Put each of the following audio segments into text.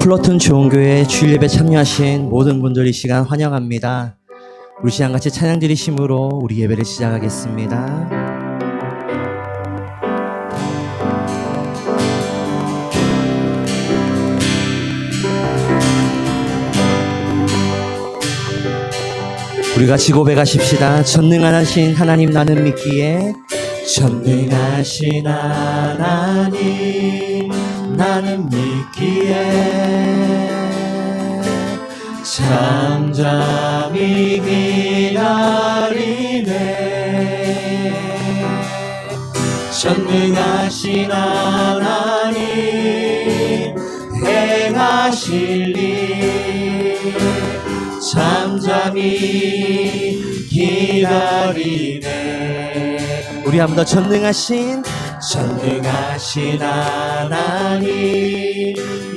플러튼 좋은교회 주일 예배 참여하신 모든 분들 이 시간 환영합니다. 우리 시간 같이 찬양 드리심으로 우리 예배를 시작하겠습니다. 우리 같이 고백하십시다. 전능하신 하나님 나는 믿기에, 전능하신 하나님 나는 믿기에 잠잠히 기다리네. 전능하신 하나님 행하실 일 잠잠히 기다리네. 우리 한 번 더 전능하신 하나님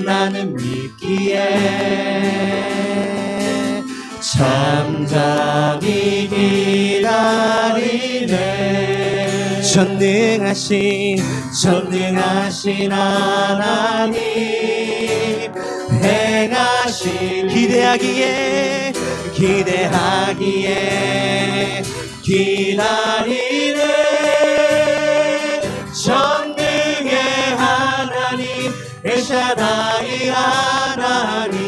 나는 믿기에 잠잠히 기다리네. 전능하신 하나님 행하신 기대하기에 기다리네. 전능의 하나님 엘샤다이 하나님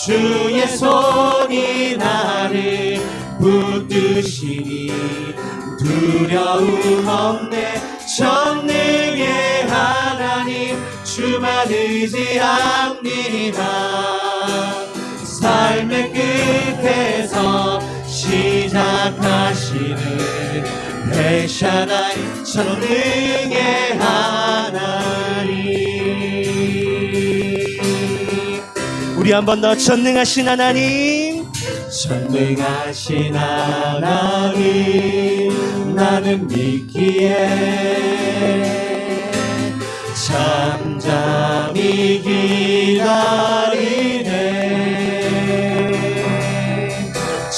주의 손이 나를 붙드시니 두려움 없네. 전능의 하나님 주만 의지합니다. 삶의 끝에서 시작하시는 엘샤다이 전능의 하나님. 우리 한 번 더 전능하신 하나님 나는 믿기에 잠잠히 기다리네.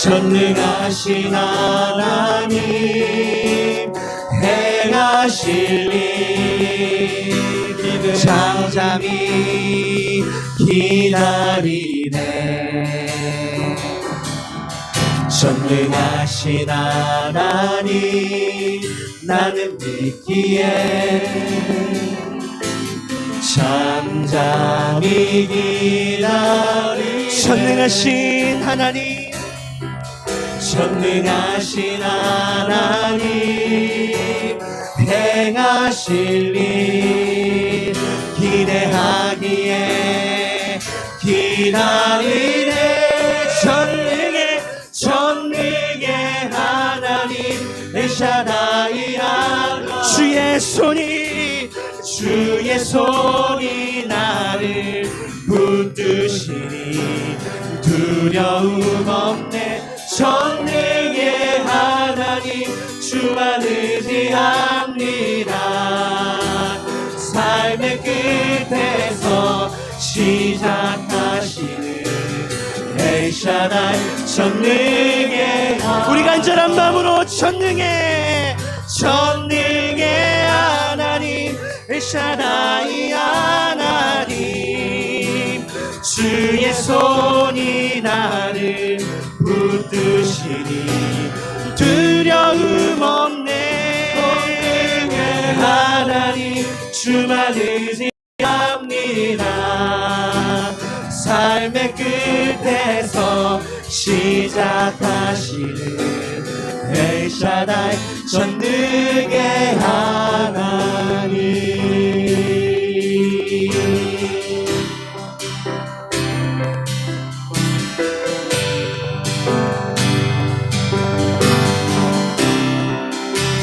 전능하신 하나님 행하실 일 잠잠히 기다리네. 전능하신 하나님 나는 믿기에 잠잠히 기다리네. 전능하신 하나님 행하실 일 기대하기에 기다리네. 전능의 하나님 엘샤다이 하나님 주의 손이 나를 붙드시니 두려움 없네. 전능의 하나님 주만 의지합니다. 삶의 끝에서 시작하시는 엘샤다이 전능의 하나님. 우리 간절한 마음으로 전능의 하나님 엘샤다이 하나님 주의 손이 나를 붙드시니 두려움 없네. 전능의 하나님 주만 의지합니다. 삶의 끝에서 시작하시는 엘샤다이 전능의 하나님.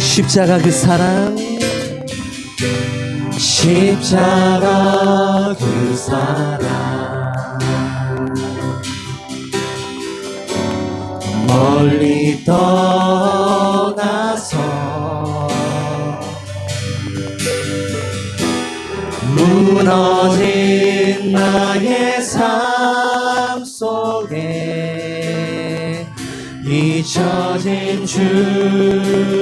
십자가 그 사랑 멀리 떠나서 무너진 나의 삶 속에 잊혀진 주네.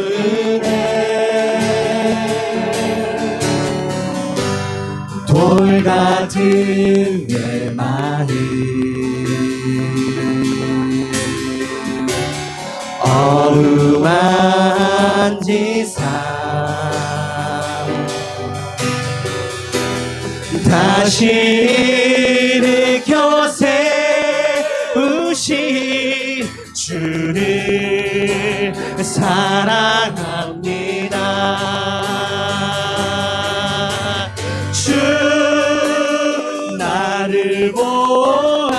돌 같은 내 마음 어루만진 삶 다시 일으켜 세우신 주를 사랑합니다. 주 나를 보호하시고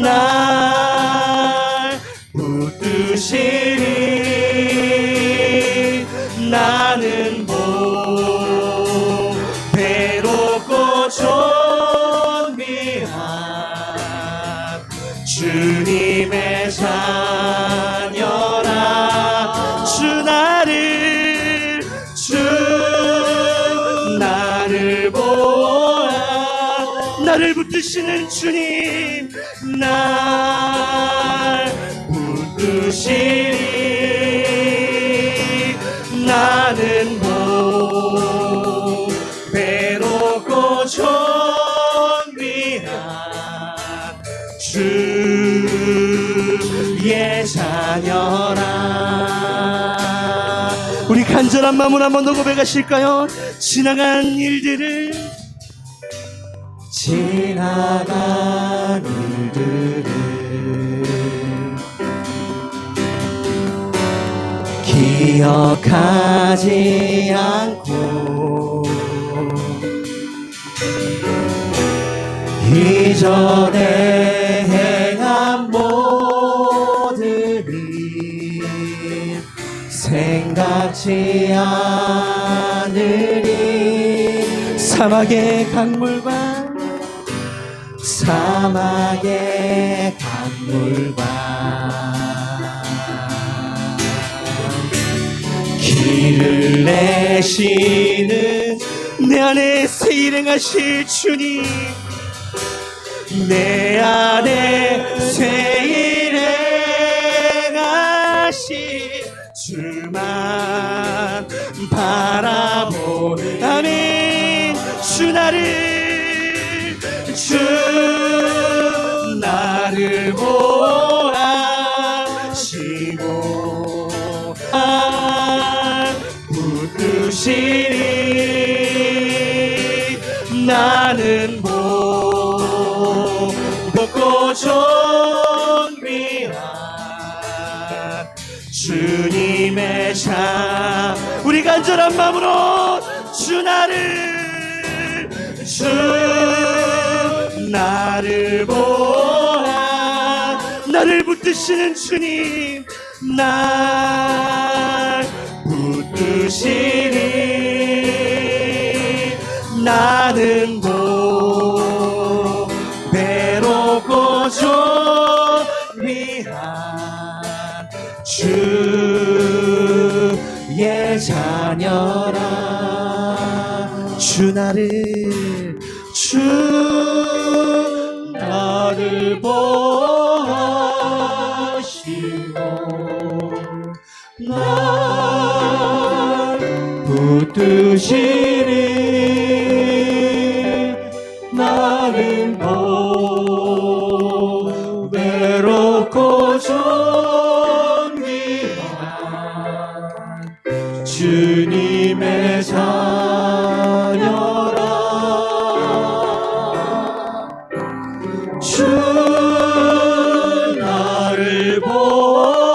날 붙드시리. 나는 배롭고 존귀한 주님의 자녀라. 주 나를 보아 나를 붙드시는 주님 날 붙드시리. 나는 배롭고 존귀한 주의 자녀라. 우리 간절한 마음으로 한번 더 고백하실까요? 지나간 일들을 기억하지 않고 이전에 행한 모든 일 생각지 않으리. 사막의 강물과 길을 내시는 내 안에 새 일행하실 주님 내 안에 새 일행하실 주만 바라보는 아멘. 주 나를 보호하시고 붙드시리. 나는 복고 존귀한 주님의 자. 우리 간절한 마음으로 주 나를 보아 나를 붙드시는 주님 날 붙드시리. 나는 배롭고 존귀한 주의 자녀라. 주 나를 보호하시고 날 붙드시리. 나는 배롭고 존귀한 주님의 자녀라. 주 나를 보호하시며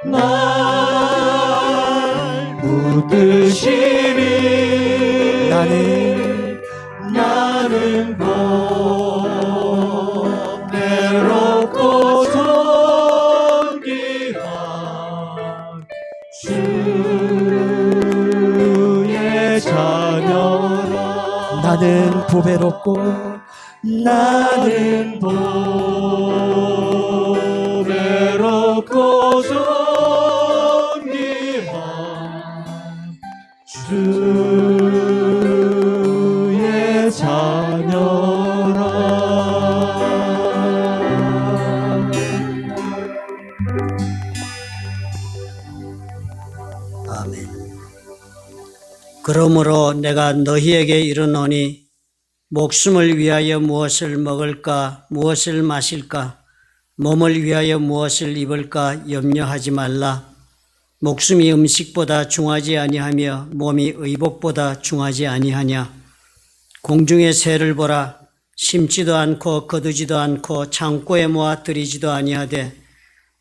날 붙드시리. 나는 배롭고 존귀한 주의 자녀라. 나는 보배롭고 존귀한 주의 자녀라. 아멘. 그러므로 내가 너희에게 이르노니 목숨을 위하여 무엇을 먹을까 무엇을 마실까 몸을 위하여 무엇을 입을까 염려하지 말라. 목숨이 음식보다 중하지 아니하며 몸이 의복보다 중하지 아니하냐. 공중의 새를 보라. 심지도 않고 거두지도 않고 창고에 모아 들이지도 아니하되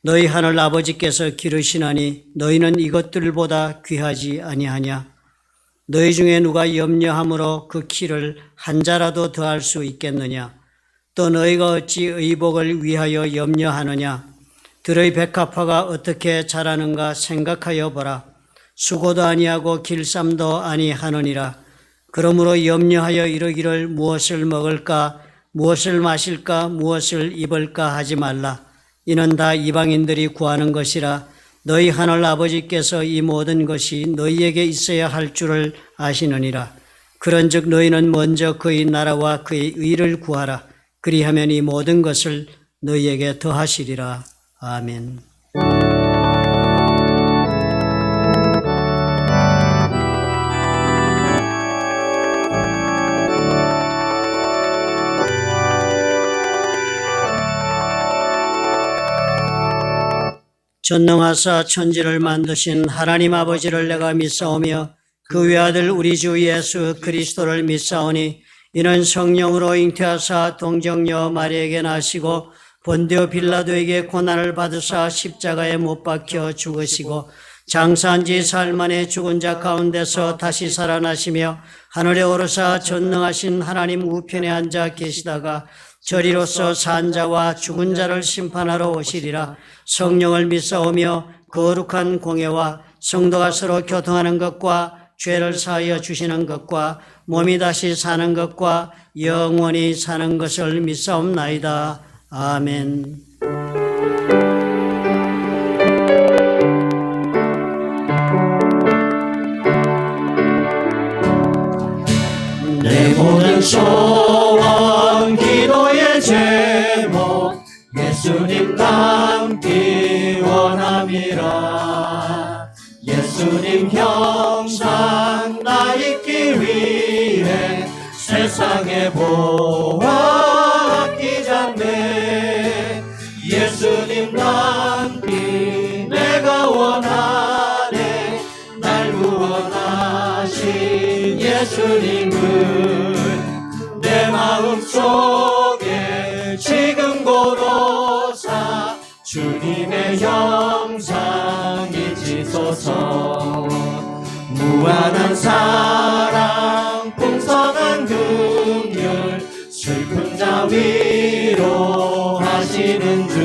너희 하늘 아버지께서 기르시나니 너희는 이것들보다 귀하지 아니하냐. 너희 중에 누가 염려함으로 그 키를 한 자라도 더할 수 있겠느냐. 또 너희가 어찌 의복을 위하여 염려하느냐. 들의 백합화가 어떻게 자라는가 생각하여 보라. 수고도 아니하고 길쌈도 아니하느니라. 그러므로 염려하여 이르기를 무엇을 먹을까 무엇을 마실까 무엇을 입을까 하지 말라. 이는 다 이방인들이 구하는 것이라. 너희 하늘 아버지께서 이 모든 것이 너희에게 있어야 할 줄을 아시느니라. 그런즉 너희는 먼저 그의 나라와 그의 의를 구하라. 그리하면 이 모든 것을 너희에게 더하시리라. 아멘. 전능하사 천지를 만드신 하나님 아버지를 내가 믿사오며 그 외아들 우리 주 예수 그리스도를 믿사오니 이는 성령으로 잉태하사 동정녀 마리에게 나시고 본디오 빌라도에게 고난을 받으사 십자가에 못 박혀 죽으시고 장사한 지 사흘 만에 죽은 자 가운데서 다시 살아나시며 하늘에 오르사 전능하신 하나님 우편에 앉아 계시다가 저리로서 산 자와 죽은 자를 심판하러 오시리라. 성령을 믿사오며 거룩한 공예와 성도가 서로 교통하는 것과 죄를 사하여 주시는 것과 몸이 다시 사는 것과 영원히 사는 것을 믿사옵나이다. 아멘. 내 모든 소원 기도의 제목 예수님 닮기 원함이라. 예수님 형상 나 있기 위해 세상에 보아 아끼잖네. 예수님 닮기 내가 원하네. 날 구원하신 예수님을 내 마음속에 지금 고로사 주님의 형상 잊으소서. 무한한 사랑 풍성한 긍휼 슬픈 자 위로하시는 주.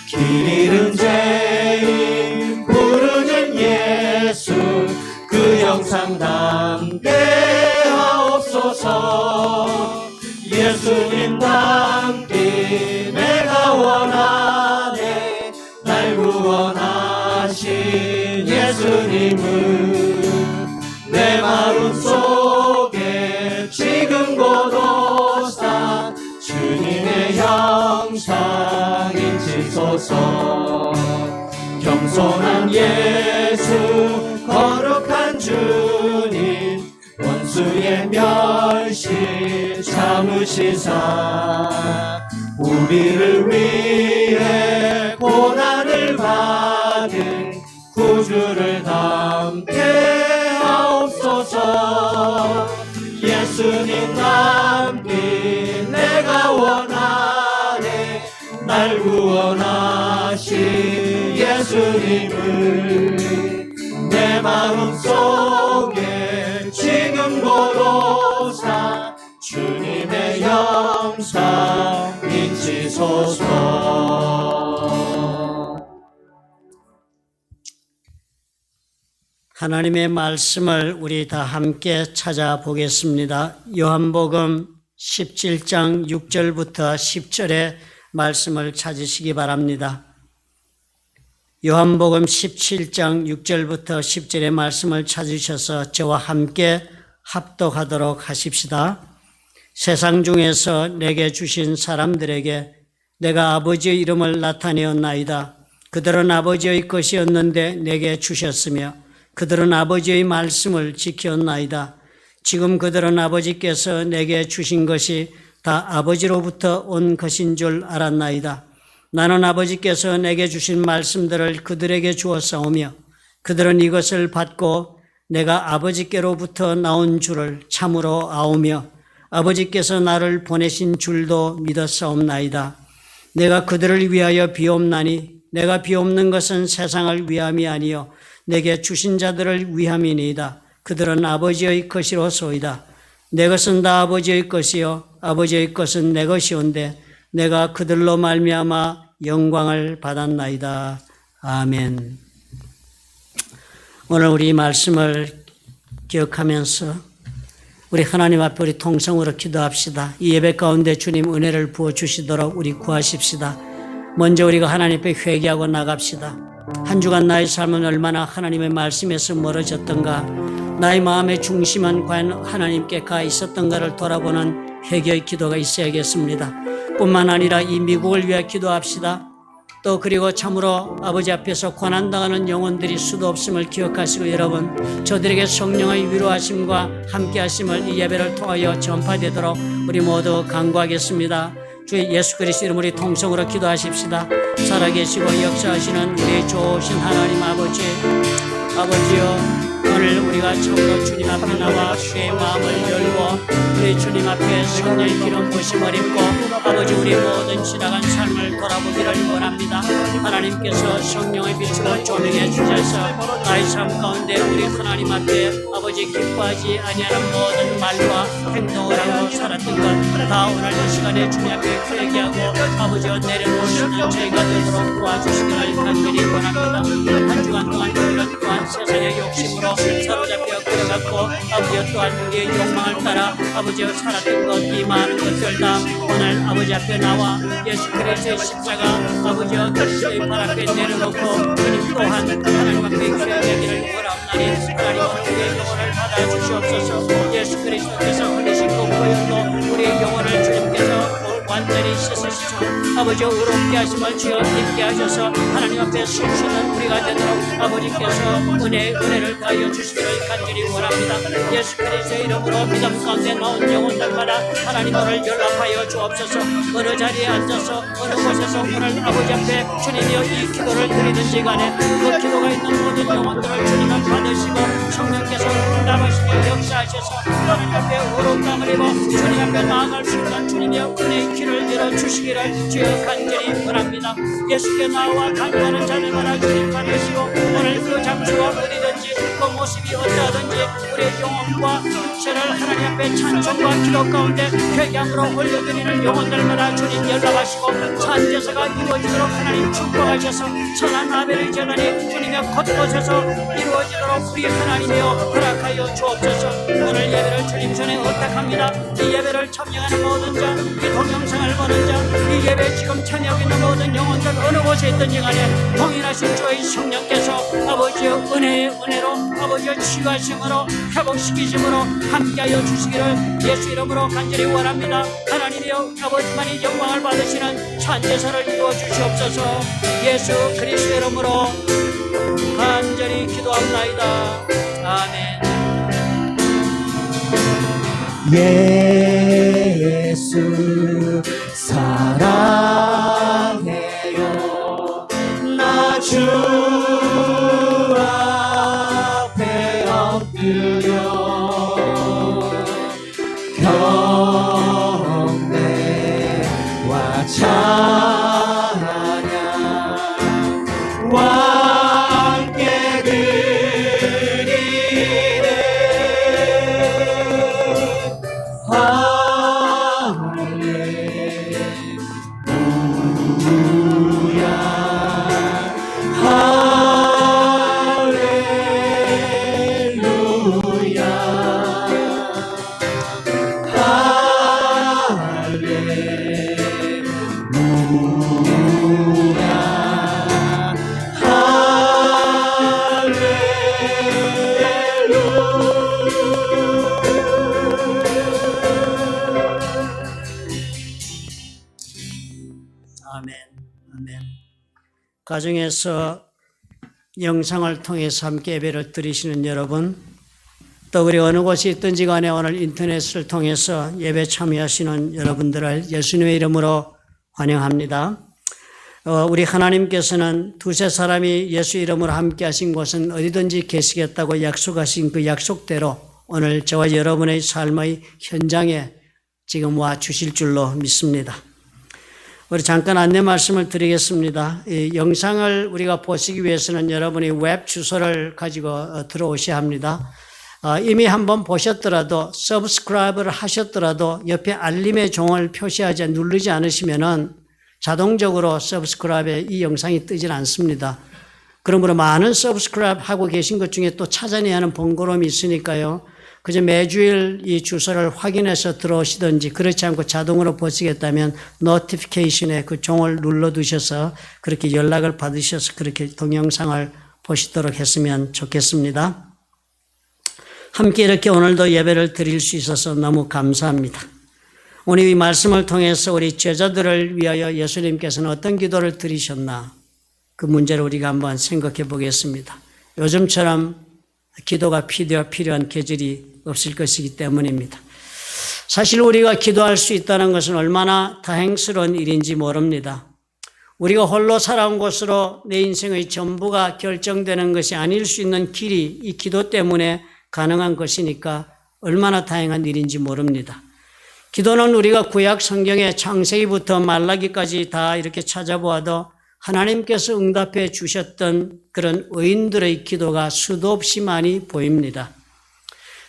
길 잃은 죄인 부르는 예수 그 형상 담게 하옵소서. 예수님 닮기 내가 원하네. 날 구원하신 예수님을 내 마음속에 지금 고도사 주님의 형상 잊으소서. 겸손한 예수 거룩한 주님 원수의 멸시 참으시사 우리를 위해 고난을 받은 구주를 담게 하옵소서. 예수님 닮기 내가 원하네. 날 구원하신 예수님을 내 마음속에 지금 고로사 주님의 형상 잊으소서. 하나님의 말씀을 우리 다 함께 찾아보겠습니다. 요한복음 17장 6절부터 10절의 말씀을 찾으시기 바랍니다. 요한복음 17장 6절부터 10절의 말씀을 찾으셔서 저와 함께 합독하도록 하십시다. 세상 중에서 내게 주신 사람들에게 내가 아버지의 이름을 나타내었나이다. 그들은 아버지의 것이었는데 내게 주셨으며 그들은 아버지의 말씀을 지켰나이다. 지금 그들은 아버지께서 내게 주신 것이 다 아버지로부터 온 것인 줄 알았나이다. 나는 아버지께서 내게 주신 말씀들을 그들에게 주었사오며 그들은 이것을 받고 내가 아버지께로부터 나온 줄을 참으로 아오며 아버지께서 나를 보내신 줄도 믿었사옵나이다. 내가 그들을 위하여 비옵나니 내가 비옵는 것은 세상을 위함이 아니요 내게 주신 자들을 위함이니이다. 그들은 아버지의 것이로소이다. 내 것은 다 아버지의 것이요 아버지의 것은 내 것이온데 내가 그들로 말미암아 영광을 받았나이다. 아멘. 오늘 우리 말씀을 기억하면서 우리 하나님 앞에 우리 통성으로 기도합시다. 이 예배 가운데 주님 은혜를 부어주시도록 우리 구하십시다. 먼저 우리가 하나님 앞에 회개하고 나갑시다. 한 주간 나의 삶은 얼마나 하나님의 말씀에서 멀어졌던가, 나의 마음의 중심은 과연 하나님께 가 있었던가를 돌아보는 회개의 기도가 있어야겠습니다. 뿐만 아니라 이 미국을 위해 기도합시다. 또 그리고 참으로 아버지 앞에서 고난당하는 영혼들이 수도 없음을 기억하시고, 여러분 저들에게 성령의 위로하심과 함께하심을 이 예배를 통하여 전파되도록 우리 모두 간구하겠습니다. 주 예수 그리스도 이름으로 우리 통성으로 기도하십시다. 살아계시고 역사하시는 우리 좋으신 하나님 아버지여, 오늘 우리가 처음으로 주님 앞에 나와 주의 마음을 열고 우리 주님 앞에 성령의 기름 부으심을 입고 아버지 우리 모든 지나간 삶을 돌아보기를 원합니다. 하나님께서 성령의 빛으로 조명해 주셔서 나의 삶 가운데 우리 하나님 앞에 아버지 기뻐하지 아니하는 모든 말과 행동을 하고 살았던 것 다 오늘 이 시간에 주님 앞에 회개하고 아버지와 내려놓으시는 저희가 되도록 도와주시기를 간절히 원합니다. 한 주간 동안 우리는 또한 세상의 욕심으로 사로잡혀 끌어갔고 아버지와 또한 우리의 욕망을 따라 아버지와 살았던 것, 이 많은 것들 다 오늘 아버지 앞에 나와 예수 그리스도의 십자가 아버지와 그리스도의 발 앞에 내려놓고 주님 또한 하나님 앞에 기도하기를 원하옵나니 하나님 우리의 영혼을 받아주시옵소서. 예수 그리스도께서 흘리신 그 보혈로 우리의 영혼을 주님께서 완전히 씻으시고 아버지와 의롭게 하심을 주여 입게 하셔서 하나님 앞에 숨쉬는 우리가 되도록 아버지께서 은혜를 가하여 주시기를 간절히 원합니다. 예수 그리스도의 이름으로 믿음 가운데 나온 영혼들마다 하나님 오늘 연락하여 주옵소서. 어느 자리에 앉아서 어느 곳에서 오늘 아버지 앞에 주님이여 이 기도를 드리든지 간에 그 기도가 있는 모든 영혼들을 주님을 받으시고 성령께서 응답하시며 역사하셔서 하나님 앞에 의롭다함을 입어 주님 앞에 나아갈 수 있는 주님이여 은혜의 길을 열어주시기를 주여 간절히 원합니다. 예수께 나와 간구하는 자들마다 주님 받으시고 오늘 그 장소가 어디든지 그 모습이 어떠하든지 우리의 영혼과 육체를 하나님 앞에 찬송과 기도 가운데 회개함으로 올려드리는 영혼들마다 주님 연락하시고 산제사가 이루어지도록 하나님 축복하셔서 선한 아벨의 재단이 주님의 곳곳에서 이루어지도록 우리 하나님이여 허락하여 주옵소서. 오늘 예배를 주님 전에 의탁합니다. 이 예배를 참여하는 모든 자, 이 동영상을 보는 자, 이 예배 지금 참여하고 있는 모든 영혼들 어느 곳에 있든지 간에 동일하신 주의 성령께서 아버지의 은혜로 아버지의 치유하심으로 회복시키심으로 함께하여 주시기를 예수 이름으로 간절히 원합니다. 하나님이여 아버지만이 영광을 받으시는 찬제사를 이루어 주시옵소서. 예수 그리스도 이름으로 간절히 기도합나이다. 아멘. 예수 사랑해요. 나 주 앞에 엎드려 경배와 찬양과 함께 드리네. 할렐루야. 가정에서 영상을 통해서 함께 예배를 드리시는 여러분, 또 우리 어느 곳에 있든지 간에 오늘 인터넷을 통해서 예배 참여하시는 여러분들을 예수님의 이름으로 환영합니다. 우리 하나님께서는 두세 사람이 예수 이름으로 함께 하신 곳은 어디든지 계시겠다고 약속하신 그 약속대로 오늘 저와 여러분의 삶의 현장에 지금 와 주실 줄로 믿습니다. 우리 잠깐 안내 말씀을 드리겠습니다. 이 영상을 우리가 보시기 위해서는 여러분이 웹 주소를 가지고 들어오셔야 합니다. 이미 한번 보셨더라도 서브스크라이브를 하셨더라도 옆에 알림의 종을 표시하지 누르지 않으시면은 자동적으로 서브스크라이브에 이 영상이 뜨질 않습니다. 그러므로 많은 서브스크라이브 하고 계신 것 중에 또 찾아내야 하는 번거로움이 있으니까요. 그저 매주일 이 주소를 확인해서 들어오시든지 그렇지 않고 자동으로 보시겠다면 노티피케이션에 그 종을 눌러두셔서 그렇게 연락을 받으셔서 그렇게 동영상을 보시도록 했으면 좋겠습니다. 함께 이렇게 오늘도 예배를 드릴 수 있어서 너무 감사합니다. 오늘 이 말씀을 통해서 우리 제자들을 위하여 예수님께서는 어떤 기도를 드리셨나 그 문제를 우리가 한번 생각해 보겠습니다. 요즘처럼 기도가 필요한 계절이 없을 것이기 때문입니다. 사실 우리가 기도할 수 있다는 것은 얼마나 다행스러운 일인지 모릅니다. 우리가 홀로 살아온 것으로 내 인생의 전부가 결정되는 것이 아닐 수 있는 길이 이 기도 때문에 가능한 것이니까 얼마나 다행한 일인지 모릅니다. 기도는 우리가 구약 성경의 창세기부터 말라기까지 다 이렇게 찾아보아도 하나님께서 응답해 주셨던 그런 의인들의 기도가 수도 없이 많이 보입니다.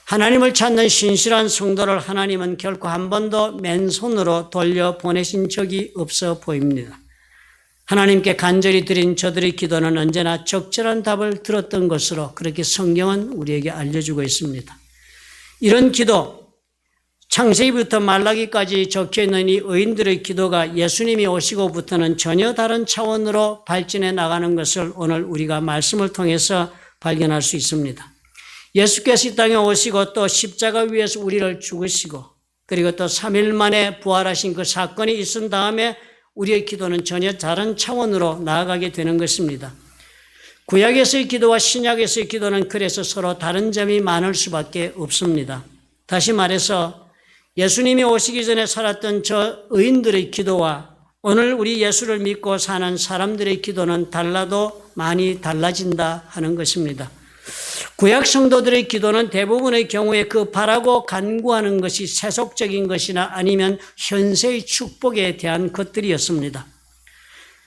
하나님을 찾는 신실한 성도를 하나님은 결코 한 번도 맨손으로 돌려보내신 적이 없어 보입니다. 하나님께 간절히 드린 저들의 기도는 언제나 적절한 답을 들었던 것으로 그렇게 성경은 우리에게 알려주고 있습니다. 이런 기도, 창세기부터 말라기까지 적혀있는 이 의인들의 기도가 예수님이 오시고부터는 전혀 다른 차원으로 발전해 나가는 것을 오늘 우리가 말씀을 통해서 발견할 수 있습니다. 예수께서 이 땅에 오시고 또 십자가 위에서 우리를 죽으시고 그리고 또 3일 만에 부활하신 그 사건이 있은 다음에 우리의 기도는 전혀 다른 차원으로 나아가게 되는 것입니다. 구약에서의 기도와 신약에서의 기도는 그래서 서로 다른 점이 많을 수밖에 없습니다. 다시 말해서 예수님이 오시기 전에 살았던 저 의인들의 기도와 오늘 우리 예수를 믿고 사는 사람들의 기도는 달라도 많이 달라진다 하는 것입니다. 구약 성도들의 기도는 대부분의 경우에 그 바라고 간구하는 것이 세속적인 것이나 아니면 현세의 축복에 대한 것들이었습니다.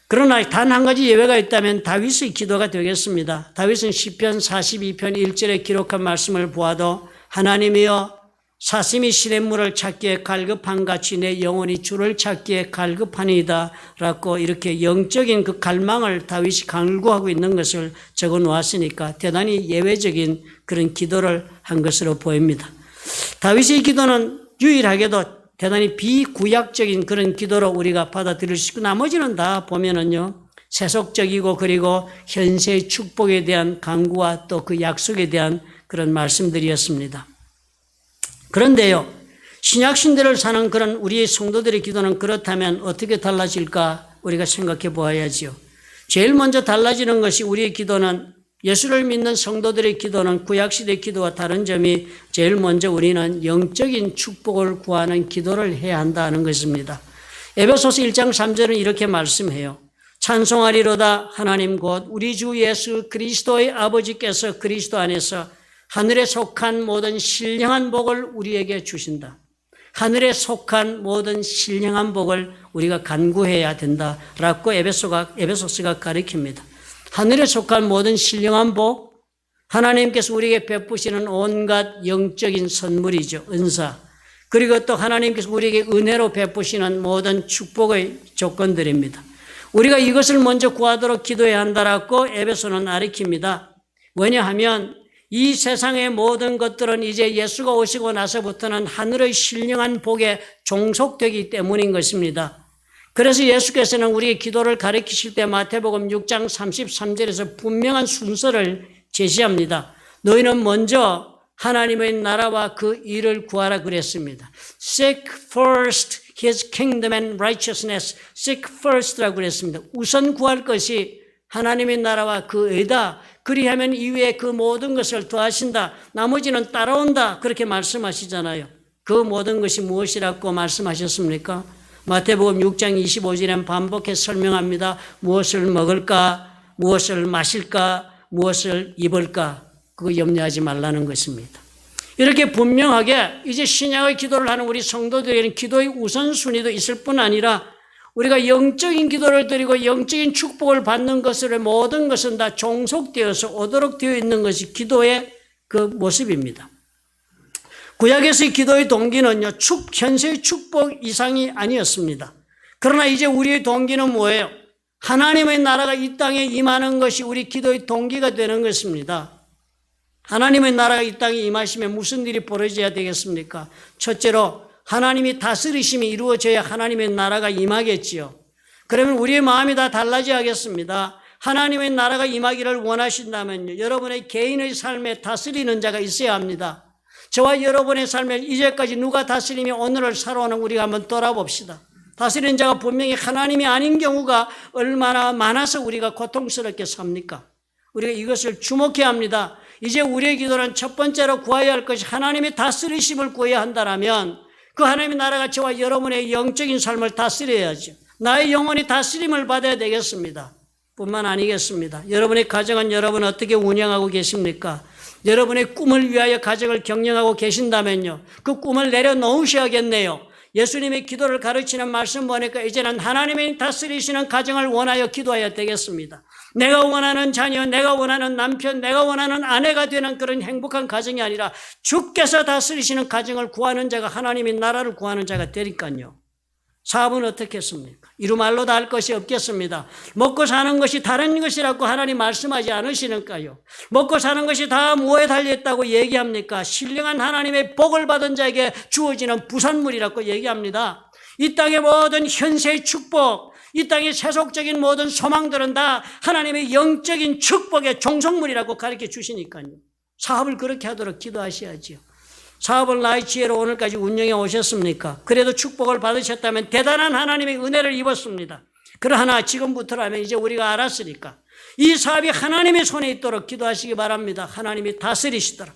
그러나 단 한 가지 예외가 있다면 다윗의 기도가 되겠습니다. 다윗은 시편 42편 1절에 기록한 말씀을 보아도 하나님이여 사슴이 시냇물을 찾기에 갈급한 같이 내 영혼이 주를 찾기에 갈급하니이다 라고 이렇게 영적인 그 갈망을 다윗이 간구하고 있는 것을 적어 놓았으니까 대단히 예외적인 그런 기도를 한 것으로 보입니다. 다윗의 기도는 유일하게도 대단히 비구약적인 그런 기도로 우리가 받아들일 수 있고 나머지는 다 보면은요 세속적이고 그리고 현세의 축복에 대한 간구와 또 그 약속에 대한 그런 말씀들이었습니다. 그런데요, 신약 신대를 사는 그런 우리의 성도들의 기도는 그렇다면 어떻게 달라질까 우리가 생각해 보아야지요. 제일 먼저 달라지는 것이 우리의 기도는 예수를 믿는 성도들의 기도는 구약시대 기도와 다른 점이 제일 먼저 우리는 영적인 축복을 구하는 기도를 해야 한다는 것입니다. 에베소서 1장 3절은 이렇게 말씀해요. 찬송하리로다 하나님 곧 우리 주 예수 그리스도의 아버지께서 그리스도 안에서 하늘에 속한 모든 신령한 복을 우리에게 주신다. 하늘에 속한 모든 신령한 복을 우리가 간구해야 된다라고 에베소서가 가르칩니다. 하늘에 속한 모든 신령한 복, 하나님께서 우리에게 베푸시는 온갖 영적인 선물이죠. 은사. 그리고 또 하나님께서 우리에게 은혜로 베푸시는 모든 축복의 조건들입니다. 우리가 이것을 먼저 구하도록 기도해야 한다라고 에베소는 가르칩니다. 왜냐하면 이 세상의 모든 것들은 이제 예수가 오시고 나서부터는 하늘의 신령한 복에 종속되기 때문인 것입니다. 그래서 예수께서는 우리의 기도를 가르치실 때 마태복음 6장 33절에서 분명한 순서를 제시합니다. 너희는 먼저 하나님의 나라와 그 일을 구하라 그랬습니다. Seek first His kingdom and righteousness. Seek first라고 그랬습니다. 우선 구할 것이 하나님의 나라와 그 의다. 그리하면 이후에 그 모든 것을 더하신다. 나머지는 따라온다. 그렇게 말씀하시잖아요. 그 모든 것이 무엇이라고 말씀하셨습니까? 마태복음 6장 25절에 반복해 설명합니다. 무엇을 먹을까? 무엇을 마실까? 무엇을 입을까? 그거 염려하지 말라는 것입니다. 이렇게 분명하게 이제 신약의 기도를 하는 우리 성도들에게는 기도의 우선순위도 있을 뿐 아니라 우리가 영적인 기도를 드리고 영적인 축복을 받는 것으로 모든 것은 다 종속되어서 오도록 되어 있는 것이 기도의 그 모습입니다. 구약에서의 기도의 동기는요, 현세의 축복 이상이 아니었습니다. 그러나 이제 우리의 동기는 뭐예요? 하나님의 나라가 이 땅에 임하는 것이 우리 기도의 동기가 되는 것입니다. 하나님의 나라가 이 땅에 임하시면 무슨 일이 벌어져야 되겠습니까? 첫째로 하나님이 다스리심이 이루어져야 하나님의 나라가 임하겠지요. 그러면 우리의 마음이 다 달라져야겠습니다. 하나님의 나라가 임하기를 원하신다면요, 여러분의 개인의 삶에 다스리는 자가 있어야 합니다. 저와 여러분의 삶에 이제까지 누가 다스리며 오늘을 살아오는 우리가 한번 돌아봅시다. 다스리는 자가 분명히 하나님이 아닌 경우가 얼마나 많아서 우리가 고통스럽게 삽니까? 우리가 이것을 주목해야 합니다. 이제 우리의 기도는 첫 번째로 구해야 할 것이 하나님의 다스리심을 구해야 한다면 그 하나님의 나라가 저와 여러분의 영적인 삶을 다스려야죠. 나의 영혼이 다스림을 받아야 되겠습니다. 뿐만 아니겠습니다. 여러분의 가정은 여러분 어떻게 운영하고 계십니까? 여러분의 꿈을 위하여 가정을 경영하고 계신다면요, 그 꿈을 내려놓으셔야겠네요. 예수님의 기도를 가르치는 말씀 보니까 이제는 하나님이 다스리시는 가정을 원하여 기도해야 되겠습니다. 내가 원하는 자녀, 내가 원하는 남편, 내가 원하는 아내가 되는 그런 행복한 가정이 아니라 주께서 다스리시는 가정을 구하는 자가 하나님의 나라를 구하는 자가 되니까요. 사업은 어떻게 했습니까? 이루말로 다 할 것이 없겠습니다. 먹고 사는 것이 다른 것이라고 하나님 말씀하지 않으시는가요? 먹고 사는 것이 다 뭐에 달려있다고 얘기합니까? 신령한 하나님의 복을 받은 자에게 주어지는 부산물이라고 얘기합니다. 이 땅의 모든 현세의 축복, 이 땅의 세속적인 모든 소망들은 다 하나님의 영적인 축복의 종속물이라고 가르쳐 주시니까요. 사업을 그렇게 하도록 기도하셔야지요. 사업을 나의 지혜로 오늘까지 운영해 오셨습니까? 그래도 축복을 받으셨다면 대단한 하나님의 은혜를 입었습니다. 그러나 지금부터라면 이제 우리가 알았으니까 이 사업이 하나님의 손에 있도록 기도하시기 바랍니다. 하나님이 다스리시도록.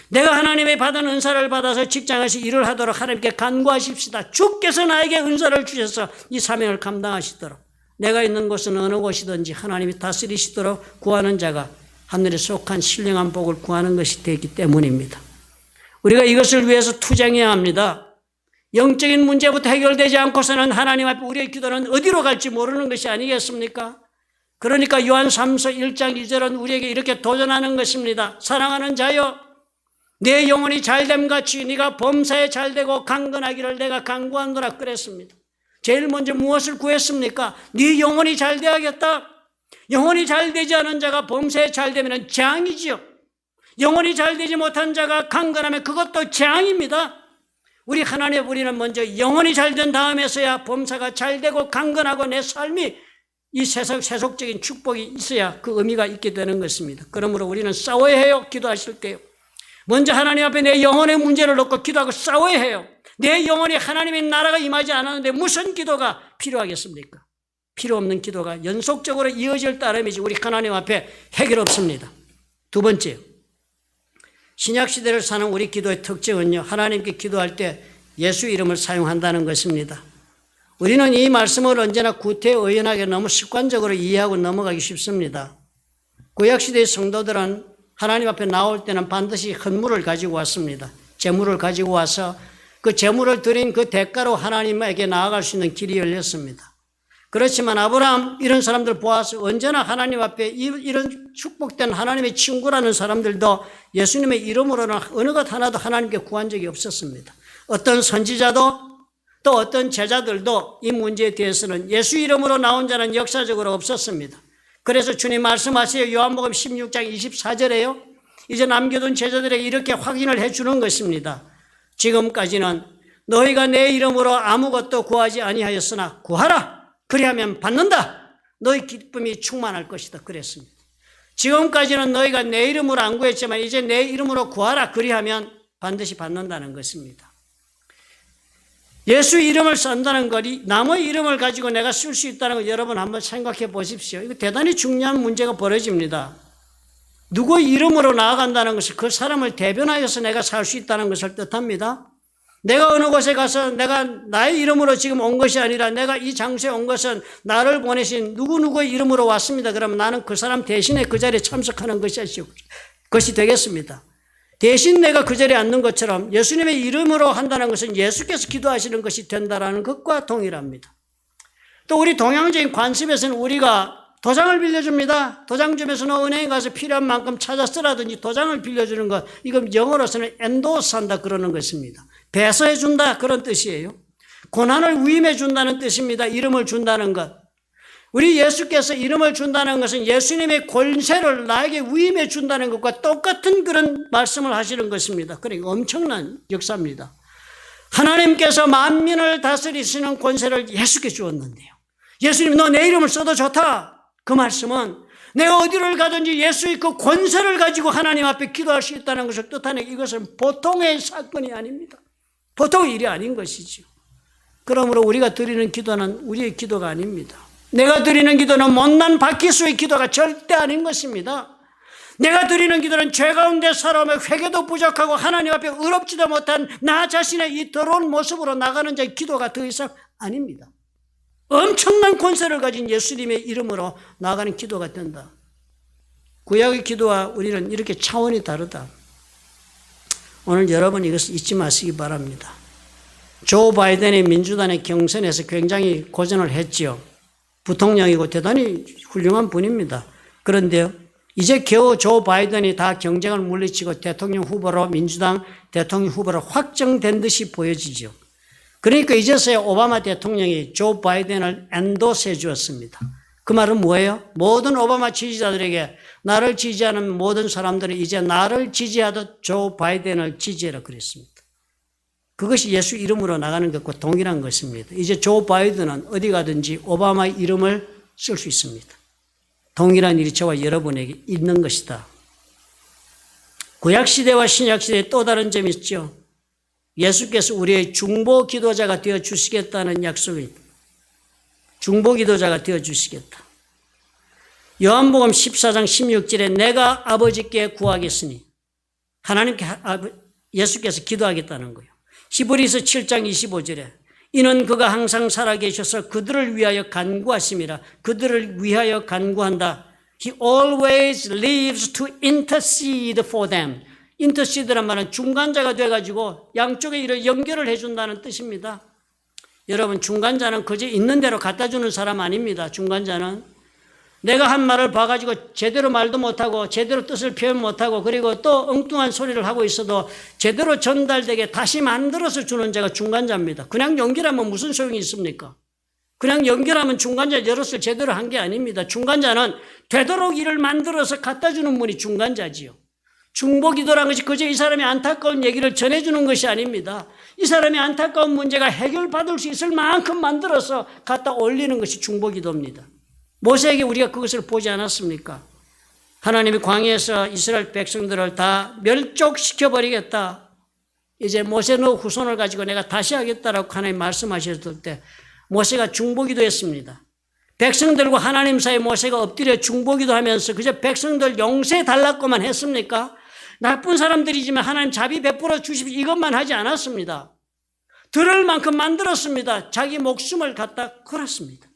내가 하나님의 받은 은사를 받아서 직장에서 일을 하도록 하나님께 간구하십시다. 주께서 나에게 은사를 주셔서 이 사명을 감당하시도록. 내가 있는 곳은 어느 곳이든지 하나님이 다스리시도록 구하는 자가 하늘에 속한 신령한 복을 구하는 것이 되기 때문입니다. 우리가 이것을 위해서 투쟁해야 합니다. 영적인 문제부터 해결되지 않고서는 하나님 앞에 우리의 기도는 어디로 갈지 모르는 것이 아니겠습니까? 그러니까 요한 3서 1장 2절은 우리에게 이렇게 도전하는 것입니다. 사랑하는 자여, 내 영혼이 잘됨같이 네가 범사에 잘되고 강건하기를 내가 간구하노라 그랬습니다. 제일 먼저 무엇을 구했습니까? 네 영혼이 잘되어야겠다. 영혼이 잘되지 않은 자가 범사에 잘되면 재앙이지요. 영혼이 잘되지 못한 자가 강건하면 그것도 재앙입니다. 우리 하나님, 우리는 먼저 영혼이 잘된 다음에서야 범사가 잘되고 강건하고 내 삶이 이 세속적인 축복이 있어야 그 의미가 있게 되는 것입니다. 그러므로 우리는 싸워야 해요. 기도하실 때요. 먼저 하나님 앞에 내 영혼의 문제를 놓고 기도하고 싸워야 해요. 내 영혼이 하나님의 나라가 임하지 않았는데 무슨 기도가 필요하겠습니까? 필요 없는 기도가 연속적으로 이어질 따름이지 우리 하나님 앞에 해결 없습니다. 두 번째, 신약시대를 사는 우리 기도의 특징은요, 하나님께 기도할 때 예수 이름을 사용한다는 것입니다. 우리는 이 말씀을 언제나 구태의연하게 너무 습관적으로 이해하고 넘어가기 쉽습니다. 구약시대의 성도들은 하나님 앞에 나올 때는 반드시 헌물을 가지고 왔습니다. 제물을 가지고 와서 그 제물을 드린 그 대가로 하나님에게 나아갈 수 있는 길이 열렸습니다. 그렇지만 아브라함 이런 사람들 보아서 언제나 하나님 앞에 이런 축복된 하나님의 친구라는 사람들도 예수님의 이름으로는 어느 것 하나도 하나님께 구한 적이 없었습니다. 어떤 선지자도 또 어떤 제자들도 이 문제에 대해서는 예수 이름으로 나온 자는 역사적으로 없었습니다. 그래서 주님 말씀하세요. 요한복음 16장 24절에요. 이제 남겨둔 제자들에게 이렇게 확인을 해주는 것입니다. 지금까지는 너희가 내 이름으로 아무것도 구하지 아니하였으나 구하라. 그리하면 받는다. 너희 기쁨이 충만할 것이다. 그랬습니다. 지금까지는 너희가 내 이름으로 안 구했지만 이제 내 이름으로 구하라. 그리하면 반드시 받는다는 것입니다. 예수 이름을 쓴다는 것이 남의 이름을 가지고 내가 쓸 수 있다는 걸 여러분 한번 생각해 보십시오. 이거 대단히 중요한 문제가 벌어집니다. 누구 이름으로 나아간다는 것은 그 사람을 대변하여서 내가 살 수 있다는 것을 뜻합니다. 내가 어느 곳에 가서 내가 나의 이름으로 지금 온 것이 아니라 내가 이 장소에 온 것은 나를 보내신 누구누구의 이름으로 왔습니다. 그러면 나는 그 사람 대신에 그 자리에 참석하는 것이 되겠습니다. 대신 내가 그 자리에 앉는 것처럼 예수님의 이름으로 한다는 것은 예수께서 기도하시는 것이 된다는 것과 동일합니다. 또 우리 동양적인 관습에서는 우리가 도장을 빌려줍니다. 도장 주면서 은행에 가서 필요한 만큼 찾아 쓰라든지 도장을 빌려주는 것, 이건 영어로서는 엔도스 한다 그러는 것입니다. 배서해 준다 그런 뜻이에요. 고난을 위임해 준다는 뜻입니다. 이름을 준다는 것. 우리 예수께서 이름을 준다는 것은 예수님의 권세를 나에게 위임해 준다는 것과 똑같은 그런 말씀을 하시는 것입니다. 그러니까 엄청난 역사입니다. 하나님께서 만민을 다스리시는 권세를 예수께 주었는데요. 예수님 너 내 이름을 써도 좋다. 그 말씀은 내가 어디를 가든지 예수의 그 권세를 가지고 하나님 앞에 기도할 수 있다는 것을 뜻하는 이것은 보통의 사건이 아닙니다. 보통의 일이 아닌 것이죠. 그러므로 우리가 드리는 기도는 우리의 기도가 아닙니다. 내가 드리는 기도는 못난 박희수의 기도가 절대 아닌 것입니다. 내가 드리는 기도는 죄 가운데 살아오며 회개도 부족하고 하나님 앞에 의롭지도 못한 나 자신의 이 더러운 모습으로 나가는 자의 기도가 더 이상 아닙니다. 엄청난 권세를 가진 예수님의 이름으로 나가는 기도가 된다. 구약의 기도와 우리는 이렇게 차원이 다르다. 오늘 여러분 이것을 잊지 마시기 바랍니다. 조 바이든이 민주당의 경선에서 굉장히 고전을 했지요. 부통령이고 대단히 훌륭한 분입니다. 그런데요, 이제 겨우 조 바이든이 다 경쟁을 물리치고 대통령 후보로 민주당 대통령 후보로 확정된 듯이 보여지죠. 그러니까 이제서야 오바마 대통령이 조 바이든을 엔도스해 주었습니다. 그 말은 뭐예요? 모든 오바마 지지자들에게 나를 지지하는 모든 사람들은 이제 나를 지지하듯 조 바이든을 지지해라 그랬습니다. 그것이 예수 이름으로 나가는 것과 동일한 것입니다. 이제 조 바이든은 어디 가든지 오바마의 이름을 쓸 수 있습니다. 동일한 일이 저와 여러분에게 있는 것이다. 구약시대와 신약시대의 또 다른 점이 있죠. 예수께서 우리의 중보 기도자가 되어 주시겠다는 약속이 중보 기도자가 되어 주시겠다. 요한복음 14장 16절에 내가 아버지께 구하겠으니 하나님께 예수께서 기도하겠다는 거예요. 히브리서 7장 25절에 이는 그가 항상 살아계셔서 그들을 위하여 간구하심이라. 그들을 위하여 간구한다. He always lives to intercede for them. 인터시드란 말은 중간자가 돼가지고 양쪽의 일을 연결을 해준다는 뜻입니다. 여러분, 중간자는 그저 있는 대로 갖다 주는 사람 아닙니다. 중간자는 내가 한 말을 봐가지고 제대로 말도 못하고 제대로 뜻을 표현 못하고 그리고 또 엉뚱한 소리를 하고 있어도 제대로 전달되게 다시 만들어서 주는 자가 중간자입니다. 그냥 연결하면 무슨 소용이 있습니까? 그냥 연결하면 중간자 여럿을 제대로 한 게 아닙니다. 중간자는 되도록 일을 만들어서 갖다 주는 분이 중간자지요. 중보기도라는 것이 그저 이 사람의 안타까운 얘기를 전해주는 것이 아닙니다. 이 사람의 안타까운 문제가 해결받을 수 있을 만큼 만들어서 갖다 올리는 것이 중보기도입니다. 모세에게 우리가 그것을 보지 않았습니까? 하나님이 광야에서 이스라엘 백성들을 다 멸족시켜버리겠다. 이제 모세 너 후손을 가지고 내가 다시 하겠다라고 하나님 말씀하셨을 때 모세가 중보기도했습니다. 백성들과 하나님 사이에 모세가 엎드려 중보기도하면서 그저 백성들 용서해 달라고만 했습니까? 나쁜 사람들이지만 하나님 자비 베풀어 주십시오 이것만 하지 않았습니다. 들을 만큼 만들었습니다. 자기 목숨을 갖다 걸었습니다.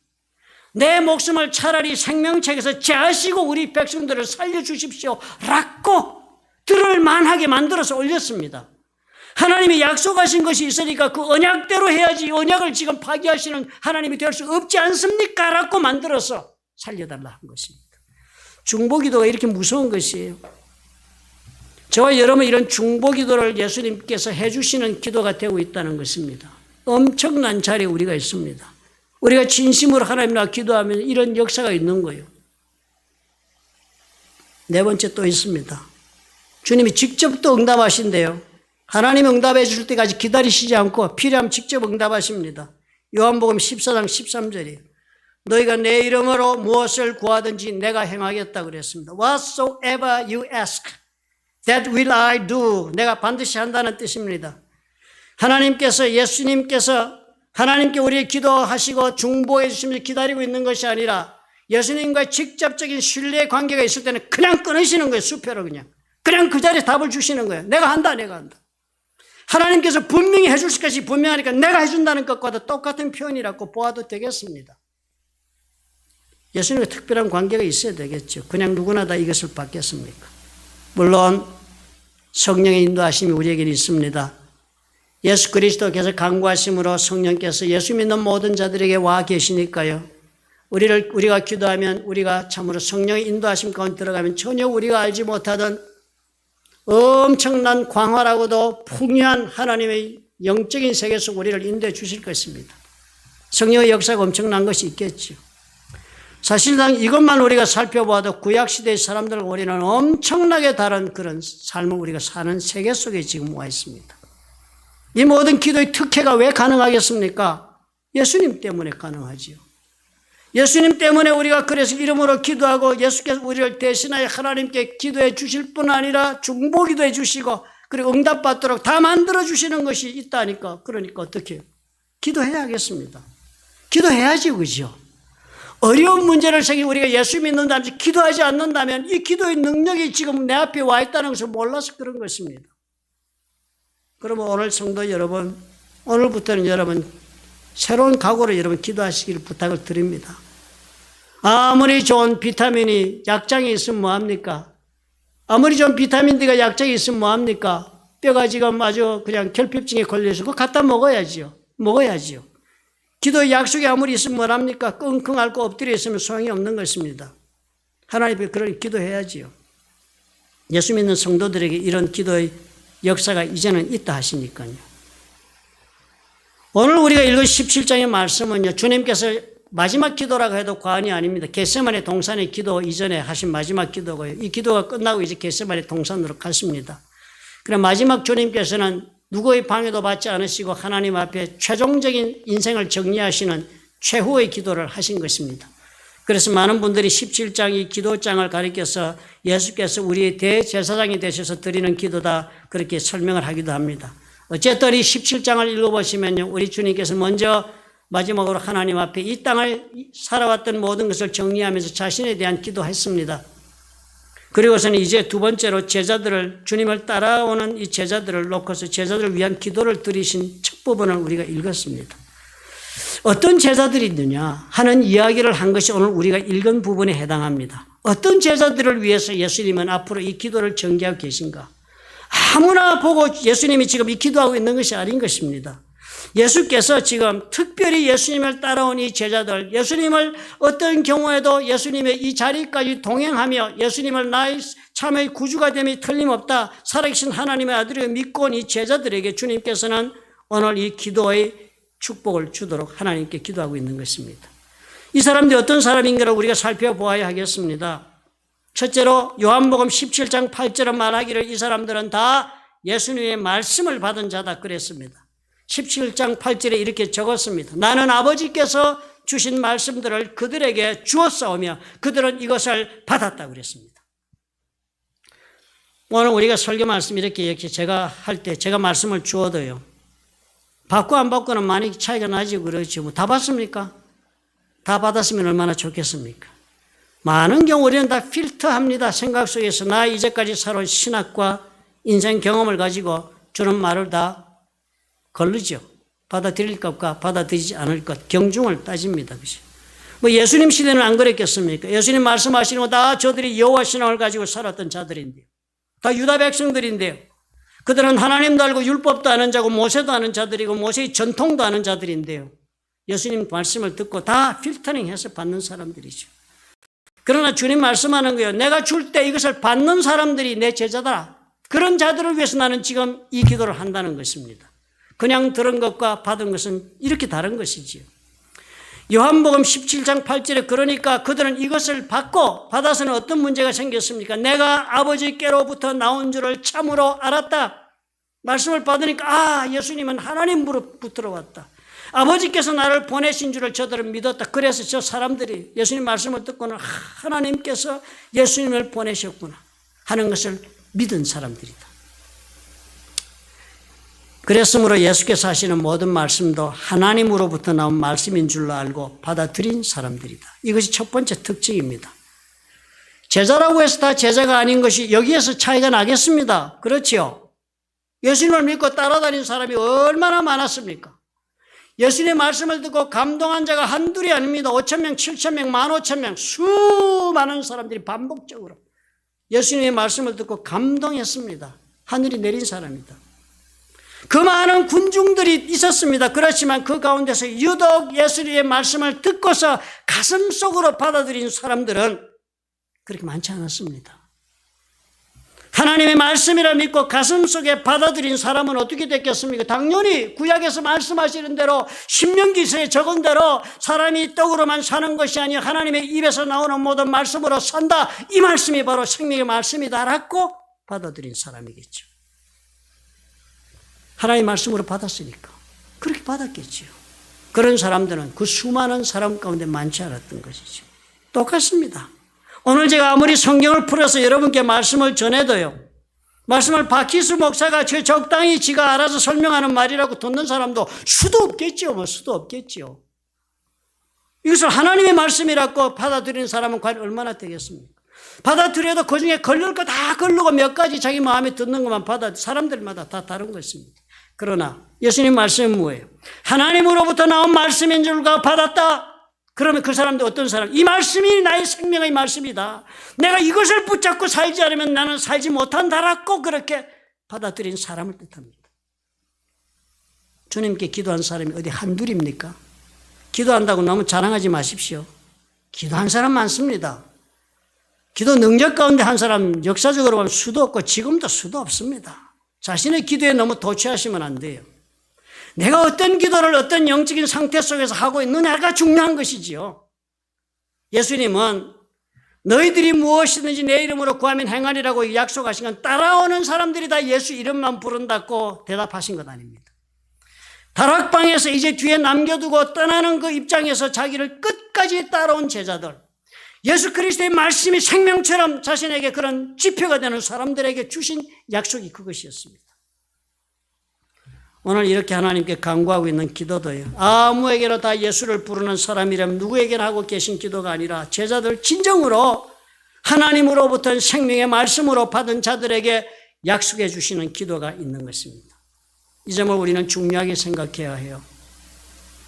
내 목숨을 차라리 생명책에서 제하시고 우리 백성들을 살려주십시오 라고 들을 만하게 만들어서 올렸습니다. 하나님이 약속하신 것이 있으니까 그 언약대로 해야지 언약을 지금 파기하시는 하나님이 될 수 없지 않습니까? 라고 만들어서 살려달라 한 것입니다. 중보기도가 이렇게 무서운 것이에요. 저와 여러분 이런 중보기도를 예수님께서 해주시는 기도가 되고 있다는 것입니다. 엄청난 자리에 우리가 있습니다. 우리가 진심으로 하나님 앞에 기도하면 이런 역사가 있는 거예요. 네 번째 또 있습니다. 주님이 직접 또 응답하신대요. 하나님 응답해 줄 때까지 기다리시지 않고 필요하면 직접 응답하십니다. 요한복음 14장 13절이에요. 너희가 내 이름으로 무엇을 구하든지 내가 행하겠다 그랬습니다. Whatsoever you ask, that will I do. 내가 반드시 한다는 뜻입니다. 하나님께서 예수님께서 하나님께 우리 기도하시고 중보해 주시면서 기다리고 있는 것이 아니라 예수님과의 직접적인 신뢰의 관계가 있을 때는 그냥 끊으시는 거예요. 수표로 그냥 그 자리에 답을 주시는 거예요. 내가 한다. 하나님께서 분명히 해주실 것이 분명하니까 내가 해준다는 것과도 똑같은 표현이라고 보아도 되겠습니다. 예수님과 특별한 관계가 있어야 되겠죠. 그냥 누구나 다 이것을 받겠습니까? 물론 성령의 인도하심이 우리에게 있습니다. 예수 그리스도께서 간구하심으로 성령께서 예수 믿는 모든 자들에게 와 계시니까요. 우리가 기도하면 우리가 참으로 성령의 인도하심 가운데 들어가면 전혀 우리가 알지 못하던 엄청난 광활하고도 풍요한 하나님의 영적인 세계 속 우리를 인도해 주실 것입니다. 성령의 역사가 엄청난 것이 있겠죠. 사실상 이것만 우리가 살펴봐도 구약시대의 사람들과 우리는 엄청나게 다른 그런 삶을 우리가 사는 세계 속에 지금 와 있습니다. 이 모든 기도의 특혜가 왜 가능하겠습니까? 예수님 때문에 가능하지요. 예수님 때문에 우리가 그래서 이름으로 기도하고 예수께서 우리를 대신하여 하나님께 기도해 주실 뿐 아니라 중보기도 해 주시고 그리고 응답받도록 다 만들어 주시는 것이 있다니까. 그러니까 어떻게 해요? 기도해야겠습니다. 기도해야지, 그죠? 어려운 문제를 생기 우리가 예수 믿는다면서 기도하지 않는다면 이 기도의 능력이 지금 내 앞에 와 있다는 것을 몰라서 그런 것입니다. 그러면 오늘 성도 여러분, 오늘부터는 여러분 새로운 각오로 여러분 기도하시기를 부탁을 드립니다. 아무리 좋은 비타민이 약장에 있으면 뭐합니까? 아무리 좋은 비타민 D가 약장에 있으면 뭐합니까? 뼈가 지금 아주 그냥 결핍증에 걸려서 그거 갖다 먹어야지요. 기도의 약속이 아무리 있으면 뭐랍니까? 끙끙 앓고 엎드려 있으면 소용이 없는 것입니다. 하나님 앞에 그런 기도해야지요. 예수 믿는 성도들에게 이런 기도의 역사가 이제는 있다 하시니까요. 오늘 우리가 읽은 17장의 말씀은요, 주님께서 마지막 기도라고 해도 과언이 아닙니다. 겟세마네 동산의 기도 이전에 하신 마지막 기도고요. 이 기도가 끝나고 이제 겟세마네 동산으로 갔습니다. 그럼 마지막 주님께서는 누구의 방해도 받지 않으시고 하나님 앞에 최종적인 인생을 정리하시는 최후의 기도를 하신 것입니다. 그래서 많은 분들이 17장 이 기도장을 가리켜서 예수께서 우리의 대제사장이 되셔서 드리는 기도다 그렇게 설명을 하기도 합니다. 어쨌든 이 17장을 읽어보시면요, 우리 주님께서 먼저 마지막으로 하나님 앞에 이 땅을 살아왔던 모든 것을 정리하면서 자신에 대한 기도했습니다. 그리고서는 이제 두 번째로 제자들을, 주님을 따라오는 이 제자들을 놓고서 제자들을 위한 기도를 드리신 첫 부분을 우리가 읽었습니다. 어떤 제자들이 있느냐 하는 이야기를 한 것이 오늘 우리가 읽은 부분에 해당합니다. 어떤 제자들을 위해서 예수님은 앞으로 이 기도를 전개하고 계신가? 아무나 보고 예수님이 지금 이 기도하고 있는 것이 아닌 것입니다. 예수께서 지금 특별히 예수님을 따라온 이 제자들, 예수님을 어떤 경우에도 예수님의 이 자리까지 동행하며 예수님을 나의 참의 구주가 됨이 틀림없다, 살아계신 하나님의 아들을 믿고 온 이 제자들에게 주님께서는 오늘 이 기도의 축복을 주도록 하나님께 기도하고 있는 것입니다. 이 사람들이 어떤 사람인가를 우리가 살펴보아야 하겠습니다. 첫째로 요한복음 17장 8절은 말하기를 이 사람들은 다 예수님의 말씀을 받은 자다 그랬습니다. 17장 8절에 이렇게 적었습니다. 나는 아버지께서 주신 말씀들을 그들에게 주었사오며 그들은 이것을 받았다고 그랬습니다. 오늘 우리가 설교 말씀 이렇게 제가 할 때 제가 말씀을 주어도요, 받고 안 받고는 많이 차이가 나지 그렇죠. 뭐 다 받습니까? 다 받았으면 얼마나 좋겠습니까? 많은 경우 우리는 다 필터합니다. 생각 속에서 나 이제까지 살아온 신학과 인생 경험을 가지고 주는 말을 다 걸르죠. 받아들일 것과 받아들이지 않을 것, 경중을 따집니다. 그죠? 뭐 예수님 시대는 안 그랬겠습니까? 예수님 말씀하시는 거 다 저들이 여호와 신앙을 가지고 살았던 자들인데요. 다 유다 백성들인데요. 그들은 하나님도 알고 율법도 아는 자고 모세도 아는 자들이고 모세의 전통도 아는 자들인데요. 예수님 말씀을 듣고 다 필터링해서 받는 사람들이죠. 그러나 주님 말씀하는 거예요. 내가 줄 때 이것을 받는 사람들이 내 제자다. 그런 자들을 위해서 나는 지금 이 기도를 한다는 것입니다. 그냥 들은 것과 받은 것은 이렇게 다른 것이지요. 요한복음 17장 8절에 그러니까 그들은 이것을 받고 받아서는 어떤 문제가 생겼습니까? 내가 아버지께로부터 나온 줄을 참으로 알았다. 말씀을 받으니까 예수님은 하나님으로부터 왔다. 아버지께서 나를 보내신 줄을 저들은 믿었다. 그래서 저 사람들이 예수님 말씀을 듣고는 하나님께서 예수님을 보내셨구나 하는 것을 믿은 사람들이다. 그랬으므로 예수께서 하시는 모든 말씀도 하나님으로부터 나온 말씀인 줄로 알고 받아들인 사람들이다. 이것이 첫 번째 특징입니다. 제자라고 해서 다 제자가 아닌 것이 여기에서 차이가 나겠습니다. 그렇지요? 예수님을 믿고 따라다닌 사람이 얼마나 많았습니까? 예수님의 말씀을 듣고 감동한 자가 한둘이 아닙니다. 5,000명, 7,000명, 15,000명 수많은 사람들이 반복적으로 예수님의 말씀을 듣고 감동했습니다. 하늘이 내린 사람이다. 그 많은 군중들이 있었습니다. 그렇지만 그 가운데서 유독 예수님의 말씀을 듣고서 가슴속으로 받아들인 사람들은 그렇게 많지 않았습니다. 하나님의 말씀이라 믿고 가슴속에 받아들인 사람은 어떻게 됐겠습니까? 당연히 구약에서 말씀하시는 대로 신명기서에 적은 대로 사람이 떡으로만 사는 것이 아니라 하나님의 입에서 나오는 모든 말씀으로 산다. 이 말씀이 바로 생명의 말씀이다라고 받아들인 사람이겠죠. 하나님의 말씀으로 받았으니까 그렇게 받았겠죠. 그런 사람들은 그 수많은 사람 가운데 많지 않았던 것이죠. 똑같습니다. 오늘 제가 아무리 성경을 풀어서 여러분께 말씀을 전해도요, 말씀을 박희수 목사가 적당히 지가 알아서 설명하는 말이라고 듣는 사람도 수도 없겠죠. 수도 없겠죠. 이것을 하나님의 말씀이라고 받아들이는 사람은 과연 얼마나 되겠습니까? 받아들여도 그 중에 걸릴 거 다 걸르고 몇 가지 자기 마음에 듣는 것만 사람들마다 다 다른 것입니다. 그러나 예수님 말씀은 뭐예요? 하나님으로부터 나온 말씀인 줄과 받았다. 그러면 그 사람도 어떤 사람? 이 말씀이 나의 생명의 말씀이다. 내가 이것을 붙잡고 살지 않으면 나는 살지 못한다라고 그렇게 받아들인 사람을 뜻합니다. 주님께 기도한 사람이 어디 한둘입니까? 기도한다고 너무 자랑하지 마십시오. 기도한 사람 많습니다. 기도 능력 가운데 한 사람 역사적으로 보면 수도 없고 지금도 수도 없습니다. 자신의 기도에 너무 도취하시면 안 돼요. 내가 어떤 기도를 어떤 영적인 상태 속에서 하고 있느냐가 중요한 것이지요. 예수님은 너희들이 무엇이든지 내 이름으로 구하면 행하리라고 약속하신 건 따라오는 사람들이 다 예수 이름만 부른다고 대답하신 것 아닙니다. 다락방에서 이제 뒤에 남겨두고 떠나는 그 입장에서 자기를 끝까지 따라온 제자들, 예수 그리스도의 말씀이 생명처럼 자신에게 그런 지표가 되는 사람들에게 주신 약속이 그것이었습니다. 오늘 이렇게 하나님께 간구하고 있는 기도도요, 아무에게나 다 예수를 부르는 사람이라면 누구에게나 하고 계신 기도가 아니라 제자들 진정으로 하나님으로부터 생명의 말씀으로 받은 자들에게 약속해 주시는 기도가 있는 것입니다. 이 점을 우리는 중요하게 생각해야 해요.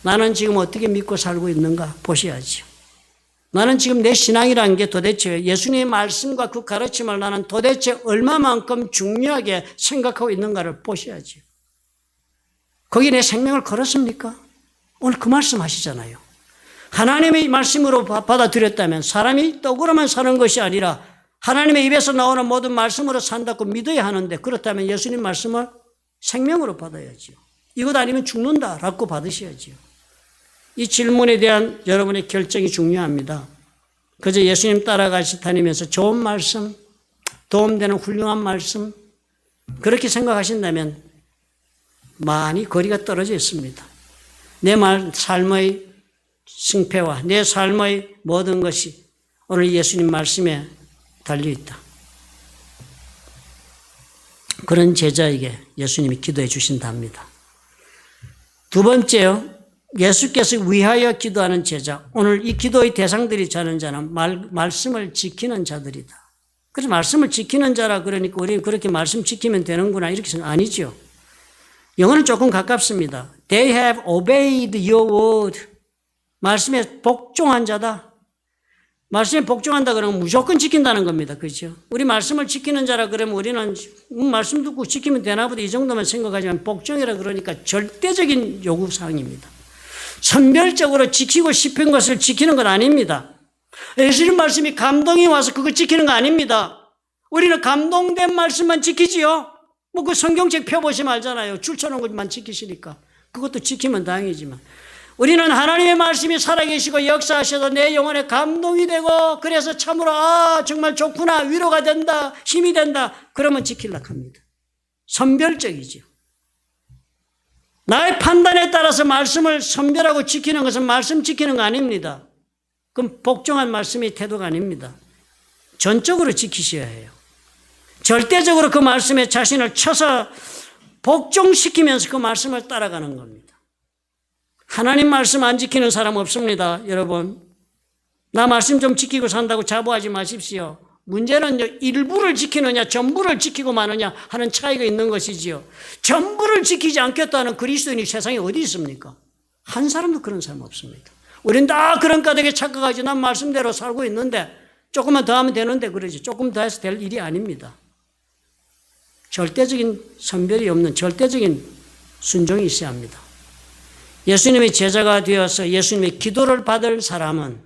나는 지금 어떻게 믿고 살고 있는가 보셔야죠. 나는 지금 내 신앙이라는 게 도대체 예수님의 말씀과 그 가르침을 나는 도대체 얼마만큼 중요하게 생각하고 있는가를 보셔야죠. 거기에 내 생명을 걸었습니까? 오늘 그 말씀 하시잖아요. 하나님의 말씀으로 받아들였다면 사람이 떡으로만 사는 것이 아니라 하나님의 입에서 나오는 모든 말씀으로 산다고 믿어야 하는데, 그렇다면 예수님 말씀을 생명으로 받아야죠. 이것 아니면 죽는다라고 받으셔야죠. 이 질문에 대한 여러분의 결정이 중요합니다. 그저 예수님 따라가시 다니면서 좋은 말씀, 도움되는 훌륭한 말씀, 그렇게 생각하신다면 많이 거리가 떨어져 있습니다. 내 삶의 승패와 내 삶의 모든 것이 오늘 예수님 말씀에 달려있다. 그런 제자에게 예수님이 기도해 주신답니다. 두 번째요, 예수께서 위하여 기도하는 제자. 오늘 이 기도의 대상들이 자는 자는 말씀을 지키는 자들이다. 그래서 말씀을 지키는 자라 그러니까 우리는 그렇게 말씀 지키면 되는구나 이렇게 생각 아니죠. 영어는 조금 가깝습니다. They have obeyed your word. 말씀에 복종한 자다. 말씀에 복종한다 그러면 무조건 지킨다는 겁니다. 그렇죠? 우리 말씀을 지키는 자라 그러면 우리는 말씀 듣고 지키면 되나 보다 이 정도만 생각하지만 복종이라 그러니까 절대적인 요구사항입니다. 선별적으로 지키고 싶은 것을 지키는 건 아닙니다. 예수님 말씀이 감동이 와서 그거 지키는 거 아닙니다. 우리는 감동된 말씀만 지키지요. 뭐 그 성경책 펴보시면 알잖아요. 줄쳐놓은 것만 지키시니까. 그것도 지키면 다행이지만. 우리는 하나님의 말씀이 살아계시고 역사하셔도 내 영혼에 감동이 되고 그래서 참으로 정말 좋구나, 위로가 된다, 힘이 된다. 그러면 지키려고 합니다. 선별적이죠. 나의 판단에 따라서 말씀을 선별하고 지키는 것은 말씀 지키는 거 아닙니다. 그럼 복종한 말씀이 태도가 아닙니다. 전적으로 지키셔야 해요. 절대적으로 그 말씀에 자신을 쳐서 복종시키면서 그 말씀을 따라가는 겁니다. 하나님 말씀 안 지키는 사람 없습니다. 여러분, 나 말씀 좀 지키고 산다고 자부하지 마십시오. 문제는 일부를 지키느냐 전부를 지키고 마느냐 하는 차이가 있는 것이지요. 전부를 지키지 않겠다는 그리스도인이 세상에 어디 있습니까? 한 사람도 그런 사람 없습니다. 우린 다 그런 까닭에 착각하지. 난 말씀대로 살고 있는데 조금만 더 하면 되는데 그러지. 조금 더 해서 될 일이 아닙니다. 절대적인 선별이 없는 절대적인 순종이 있어야 합니다. 예수님의 제자가 되어서 예수님의 기도를 받을 사람은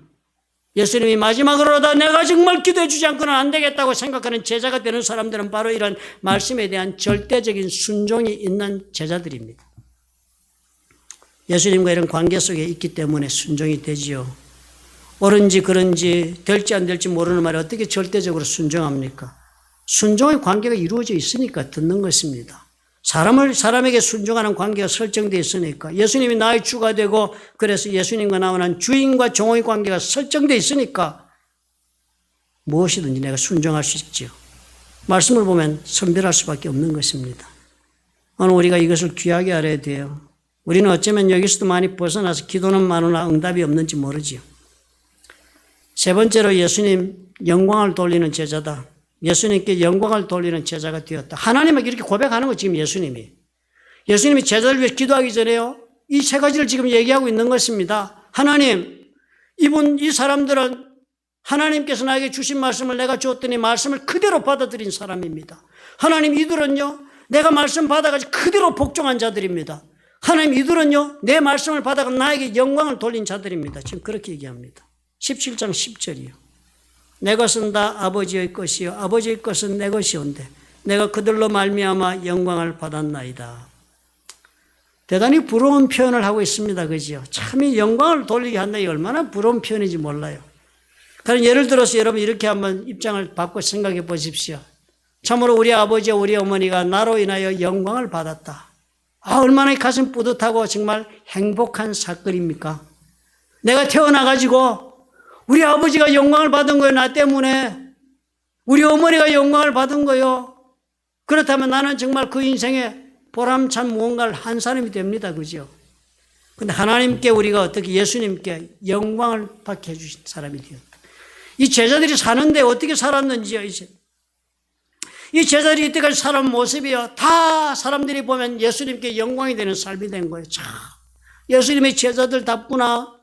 예수님이 마지막으로다 내가 정말 기도해 주지 않고는 안 되겠다고 생각하는 제자가 되는 사람들은 바로 이런 말씀에 대한 절대적인 순종이 있는 제자들입니다. 예수님과 이런 관계 속에 있기 때문에 순종이 되지요. 옳은지 그런지 될지 안 될지 모르는 말에 어떻게 절대적으로 순종합니까? 순종의 관계가 이루어져 있으니까 듣는 것입니다. 사람에게 순종하는 관계가 설정되어 있으니까 예수님이 나의 주가 되고 그래서 예수님과 나오는 주인과 종의 관계가 설정되어 있으니까 무엇이든지 내가 순종할 수 있죠. 말씀을 보면 선별할 수밖에 없는 것입니다. 오늘 우리가 이것을 귀하게 알아야 돼요. 우리는 어쩌면 여기서도 많이 벗어나서 기도는 많으나 응답이 없는지 모르지요. 세 번째로 예수님 영광을 돌리는 제자다. 예수님께 영광을 돌리는 제자가 되었다. 하나님에게 이렇게 고백하는 거 지금 예수님이. 예수님이 제자를 위해 기도하기 전에요. 이 세 가지를 지금 얘기하고 있는 것입니다. 하나님, 이 사람들은 하나님께서 나에게 주신 말씀을 내가 주었더니 말씀을 그대로 받아들인 사람입니다. 하나님, 이들은요, 내가 말씀 받아가지고 그대로 복종한 자들입니다. 하나님, 이들은요, 내 말씀을 받아가 나에게 영광을 돌린 자들입니다. 지금 그렇게 얘기합니다. 17장 10절이요. 내 것은 다 아버지의 것이요 아버지의 것은 내 것이온데 내가 그들로 말미암아 영광을 받았나이다. 대단히 부러운 표현을 하고 있습니다. 그죠? 참 이 영광을 돌리게 한다니 얼마나 부러운 표현인지 몰라요. 그럼 예를 들어서 여러분 이렇게 한번 입장을 바꿔 생각해 보십시오. 참으로 우리 아버지와 우리 어머니가 나로 인하여 영광을 받았다. 얼마나 가슴 뿌듯하고 정말 행복한 사건입니까? 내가 태어나가지고 우리 아버지가 영광을 받은 거예요. 나 때문에. 우리 어머니가 영광을 받은 거예요. 그렇다면 나는 정말 그 인생에 보람찬 무언가를 한 사람이 됩니다. 그죠? 근데 하나님께 우리가 어떻게 예수님께 영광을 받게 해주신 사람이 되었다. 이 제자들이 사는데 어떻게 살았는지요. 이 제자들이 이때까지 살아온 모습이요. 다 사람들이 보면 예수님께 영광이 되는 삶이 된 거예요. 참, 예수님의 제자들답구나.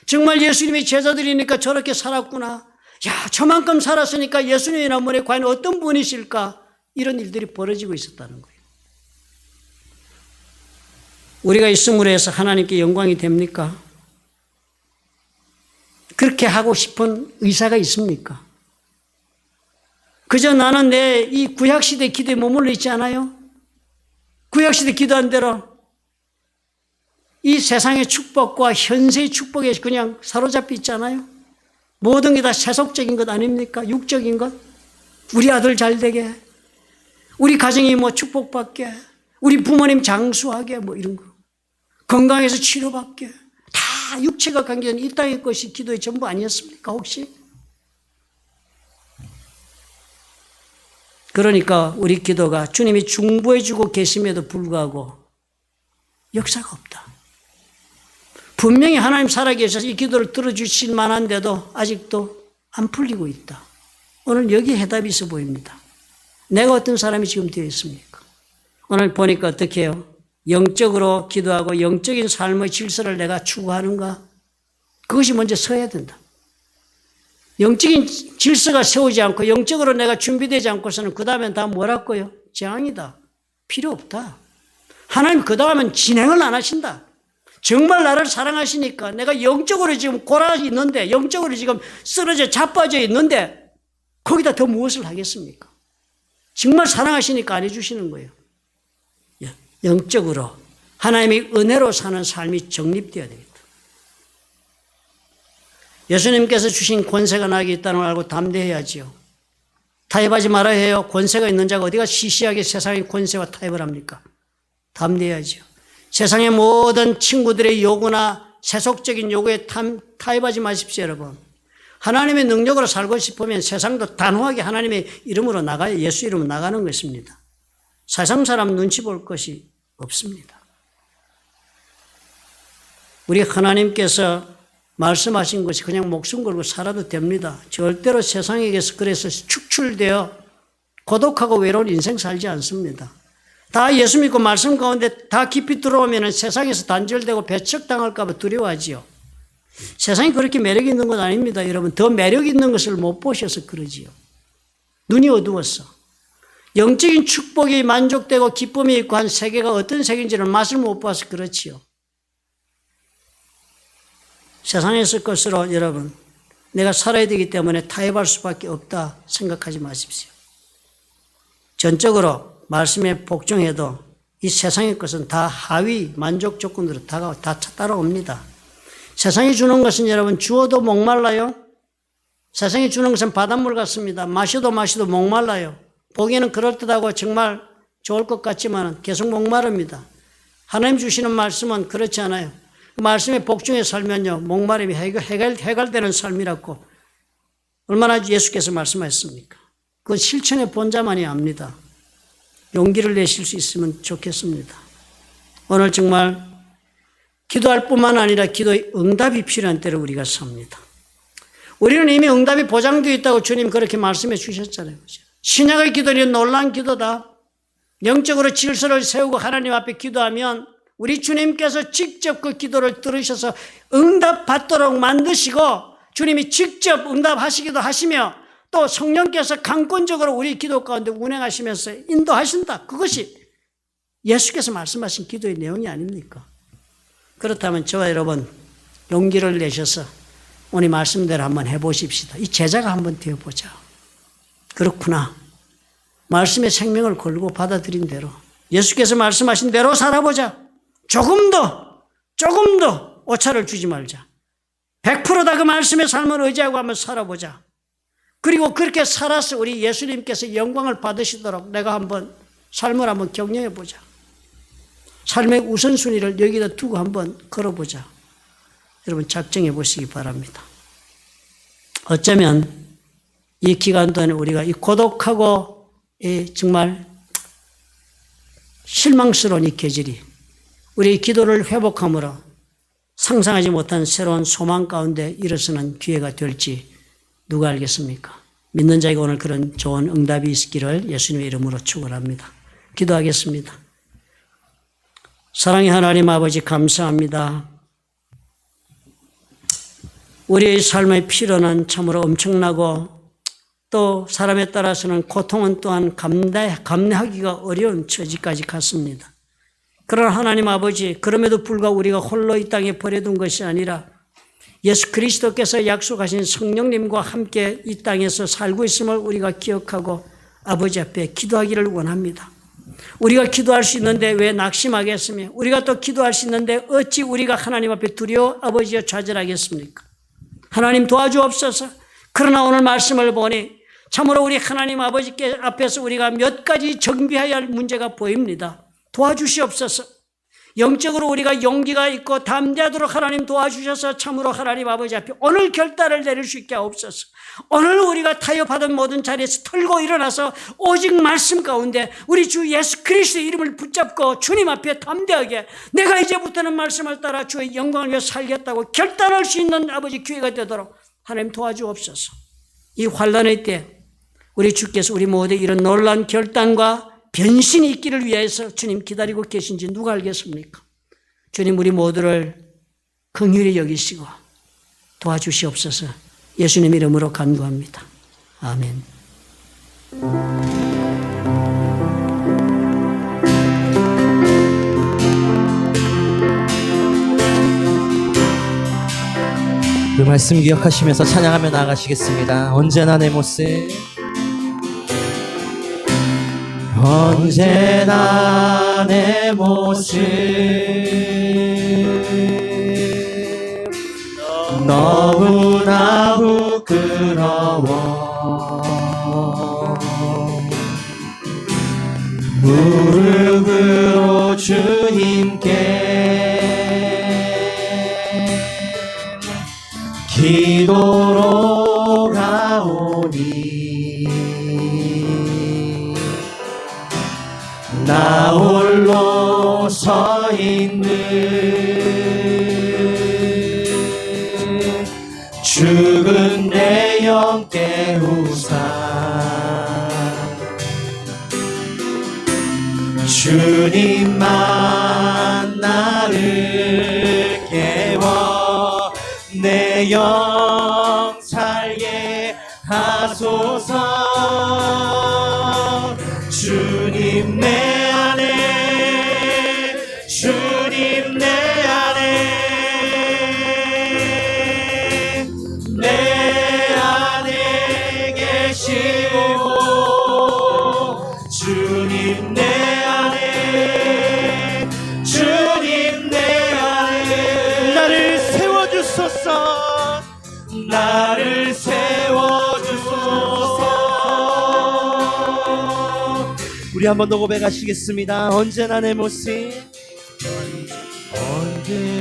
정말 예수님의 제자들이니까 저렇게 살았구나. 야, 저만큼 살았으니까 예수님이나 뭐래 과연 어떤 분이실까? 이런 일들이 벌어지고 있었다는 거예요. 우리가 있음으로 해서 하나님께 영광이 됩니까? 그렇게 하고 싶은 의사가 있습니까? 그저 나는 내 이 구약시대 기도에 머물러 있지 않아요? 구약시대 기도한 대로 이 세상의 축복과 현세의 축복에 그냥 사로잡혀 있잖아요. 모든 게 다 세속적인 것 아닙니까? 육적인 것. 우리 아들 잘 되게, 우리 가정이 뭐 축복받게, 우리 부모님 장수하게 뭐 이런 거. 건강해서 치료받게. 다 육체가 관계된 이 땅의 것이 기도의 전부 아니었습니까? 혹시? 그러니까 우리 기도가 주님이 중보해주고 계심에도 불구하고 역사가 없다. 분명히 하나님 살아계셔서 이 기도를 들어주실 만한데도 아직도 안 풀리고 있다. 오늘 여기 해답이 있어 보입니다. 내가 어떤 사람이 지금 되어 있습니까? 오늘 보니까 어떻게 해요? 영적으로 기도하고 영적인 삶의 질서를 내가 추구하는가? 그것이 먼저 서야 된다. 영적인 질서가 세우지 않고 영적으로 내가 준비되지 않고서는 그 다음엔 다 뭐랄까요? 재앙이다. 필요 없다. 하나님 그 다음엔 진행을 안 하신다. 정말 나를 사랑하시니까 내가 영적으로 지금 골아 있는데, 영적으로 지금 쓰러져 자빠져 있는데 거기다 더 무엇을 하겠습니까? 정말 사랑하시니까 안 해주시는 거예요. 영적으로 하나님의 은혜로 사는 삶이 정립되어야 됩니다. 예수님께서 주신 권세가 나에게 있다는 걸 알고 담대해야지요. 타협하지 말아야 해요. 권세가 있는 자가 어디가 시시하게 세상의 권세와 타협을 합니까? 담대해야지요. 세상의 모든 친구들의 요구나 세속적인 요구에 타협하지 마십시오, 여러분. 하나님의 능력으로 살고 싶으면 세상도 단호하게 하나님의 이름으로 나가야, 예수 이름으로 나가는 것입니다. 세상 사람 눈치 볼 것이 없습니다. 우리 하나님께서 말씀하신 것이 그냥 목숨 걸고 살아도 됩니다. 절대로 세상에게서 그래서 축출되어 고독하고 외로운 인생 살지 않습니다. 다 예수 믿고 말씀 가운데 다 깊이 들어오면 세상에서 단절되고 배척당할까 봐 두려워하지요. 세상이 그렇게 매력 있는 건 아닙니다. 여러분, 더 매력 있는 것을 못 보셔서 그러지요. 눈이 어두웠어. 영적인 축복이 만족되고 기쁨이 있고 한 세계가 어떤 세계인지를 맛을 못 봐서 그렇지요. 세상에서 것으로 여러분, 내가 살아야 되기 때문에 타협할 수밖에 없다 생각하지 마십시오. 전적으로 말씀에 복종해도 이 세상의 것은 다 하위 만족 조건으로 다 따라옵니다. 세상이 주는 것은 여러분 주어도 목말라요. 세상이 주는 것은 바닷물 같습니다. 마셔도 목말라요. 보기에는 그럴듯하고 정말 좋을 것 같지만 계속 목마릅니다. 하나님 주시는 말씀은 그렇지 않아요. 그 말씀에 복종해 살면요, 목마름이 해결되는 삶이라고 얼마나 예수께서 말씀하셨습니까? 그건 실천해 본 자만이 압니다. 용기를 내실 수 있으면 좋겠습니다. 오늘 정말 기도할 뿐만 아니라 기도의 응답이 필요한 때를 우리가 삽니다. 우리는 이미 응답이 보장되어 있다고 주님 그렇게 말씀해 주셨잖아요. 신약의 기도는 놀라운 기도다. 영적으로 질서를 세우고 하나님 앞에 기도하면 우리 주님께서 직접 그 기도를 들으셔서 응답받도록 만드시고 주님이 직접 응답하시기도 하시며 또 성령께서 강권적으로 우리 기도 가운데 운행하시면서 인도하신다. 그것이 예수께서 말씀하신 기도의 내용이 아닙니까? 그렇다면 저와 여러분 용기를 내셔서 오늘 말씀대로 한번 해보십시다. 이 제자가 한번 되어보자. 그렇구나. 말씀의 생명을 걸고 받아들인 대로 예수께서 말씀하신 대로 살아보자. 조금 더 오차를 주지 말자. 100% 다 그 말씀의 삶을 의지하고 한번 살아보자. 그리고 그렇게 살아서 우리 예수님께서 영광을 받으시도록 내가 한번 삶을 한번 격려해 보자. 삶의 우선순위를 여기다 두고 한번 걸어보자. 여러분 작정해 보시기 바랍니다. 어쩌면 이 기간 동안에 우리가 이 고독하고 이 정말 실망스러운 이 계절이 우리 기도를 회복함으로 상상하지 못한 새로운 소망 가운데 일어서는 기회가 될지 누가 알겠습니까? 믿는 자에게 오늘 그런 좋은 응답이 있기를 예수님의 이름으로 축원합니다. 기도하겠습니다. 사랑의 하나님 아버지 감사합니다. 우리의 삶의 필요는 참으로 엄청나고 또 사람에 따라서는 고통은 또한 감내하기가 어려운 처지까지 갔습니다. 그러나 하나님 아버지, 그럼에도 불구하고 우리가 홀로 이 땅에 버려둔 것이 아니라 예수 그리스도께서 약속하신 성령님과 함께 이 땅에서 살고 있음을 우리가 기억하고 아버지 앞에 기도하기를 원합니다. 우리가 기도할 수 있는데 왜 낙심하겠으며 우리가 또 기도할 수 있는데 어찌 우리가 하나님 앞에 두려워 아버지여 좌절하겠습니까? 하나님 도와주옵소서. 그러나 오늘 말씀을 보니 참으로 우리 하나님 아버지께 앞에서 우리가 몇 가지 정비해야 할 문제가 보입니다. 도와주시옵소서. 영적으로 우리가 용기가 있고 담대하도록 하나님 도와주셔서 참으로 하나님 아버지 앞에 오늘 결단을 내릴 수 있게 하옵소서. 오늘 우리가 타협하던 모든 자리에서 털고 일어나서 오직 말씀 가운데 우리 주 예수 그리스도의 이름을 붙잡고 주님 앞에 담대하게 내가 이제부터는 말씀을 따라 주의 영광을 위해 살겠다고 결단할 수 있는 아버지 기회가 되도록 하나님 도와주옵소서. 이 환난의 때 우리 주께서 우리 모두의 이런 놀라운 결단과 변신이 있기를 위해서 주님 기다리고 계신지 누가 알겠습니까? 주님 우리 모두를 긍휼히 여기시고 도와주시옵소서. 예수님 이름으로 간구합니다. 아멘. 그 말씀 기억하시면서 찬양하며 나아가시겠습니다. 언제나 내 모습, 언제나 내 모습 너무나 부끄러워 무릎으로 주님께 기도로 가오니 서 있는 죽은 내 영 깨우사 주님만 나를 깨워 내 영 살게 하소서. 주님 내 안에 주님 내 안에 내 안에 계시고 주님 내 안에 주님 내 안에 나를 세워주소서. 나를 세워주소서. 우리 한 번 더 고백하시겠습니다. 언제나 내 모습,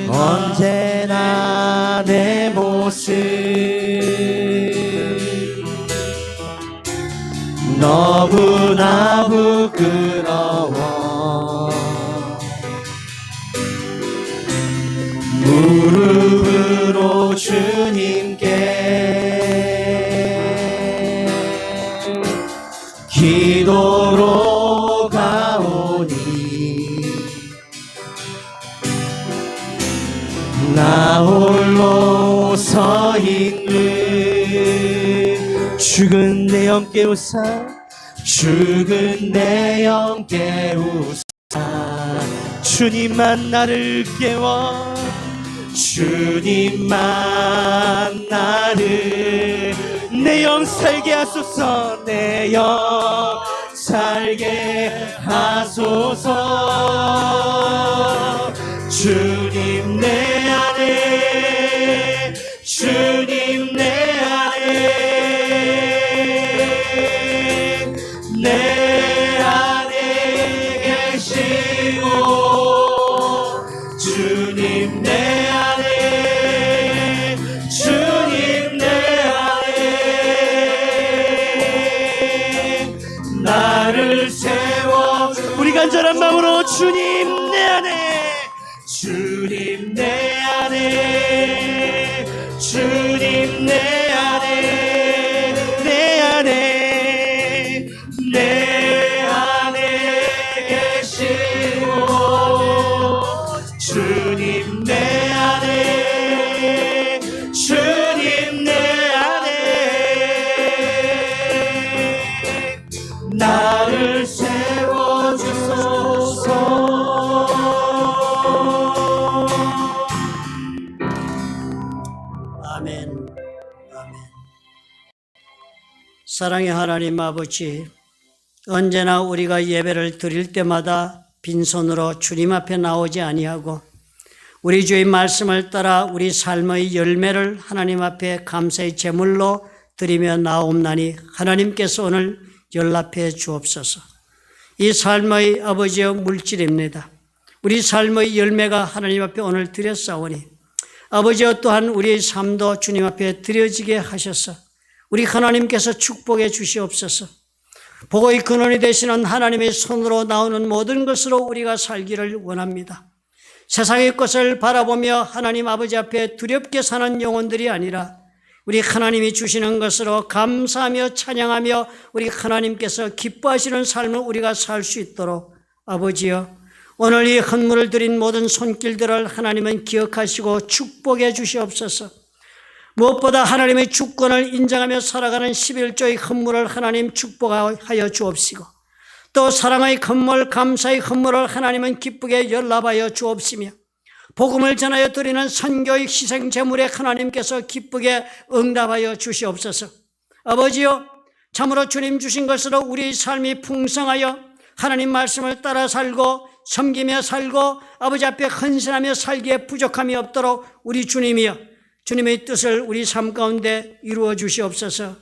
언제나 내 모습 너무나 부끄러워. 무릎으로 주님께 기도로 가오니 나 홀로 서 있는 죽은 내 영 깨우사 죽은 내 영 깨우사 주님만 나를 깨워 주님만 나를 내 영 살게 하소서. 내 영 살게 하소서. 주님 내 안에 주님 내 안에 내 안에 계시고 주님 내 안에 주님 내 안에 나를 세워. 우리 간절한 마음으로 주님 내 안에 주님 내 안에 주님 내 안에 내 안에 내 안에 계시고 주님 내 안에 주님 내 안에 나를 세워주소서. 아멘. 아멘. 사랑의 하나님 아버지, 언제나 우리가 예배를 드릴 때마다 빈손으로 주님 앞에 나오지 아니하고 우리 주의 말씀을 따라 우리 삶의 열매를 하나님 앞에 감사의 제물로 드리며 나옵나니 하나님께서 오늘 연락해 주옵소서. 이 삶의 아버지여 물질입니다. 우리 삶의 열매가 하나님 앞에 오늘 드렸사오니 아버지여 또한 우리의 삶도 주님 앞에 드려지게 하셔서 우리 하나님께서 축복해 주시옵소서. 복의 근원이 되시는 하나님의 손으로 나오는 모든 것으로 우리가 살기를 원합니다. 세상의 것을 바라보며 하나님 아버지 앞에 두렵게 사는 영혼들이 아니라 우리 하나님이 주시는 것으로 감사하며 찬양하며 우리 하나님께서 기뻐하시는 삶을 우리가 살 수 있도록 아버지여 오늘 이 헌물을 드린 모든 손길들을 하나님은 기억하시고 축복해 주시옵소서. 무엇보다 하나님의 주권을 인정하며 살아가는 11조의 헌물을 하나님 축복하여 주옵시고 또 사랑의 헌물, 감사의 헌물을 하나님은 기쁘게 연락하여 주옵시며 복음을 전하여 드리는 선교의 희생 제물에 하나님께서 기쁘게 응답하여 주시옵소서. 아버지여 참으로 주님 주신 것으로 우리의 삶이 풍성하여 하나님 말씀을 따라 살고 섬기며 살고 아버지 앞에 헌신하며 살기에 부족함이 없도록 우리 주님이여 주님의 뜻을 우리 삶 가운데 이루어 주시옵소서.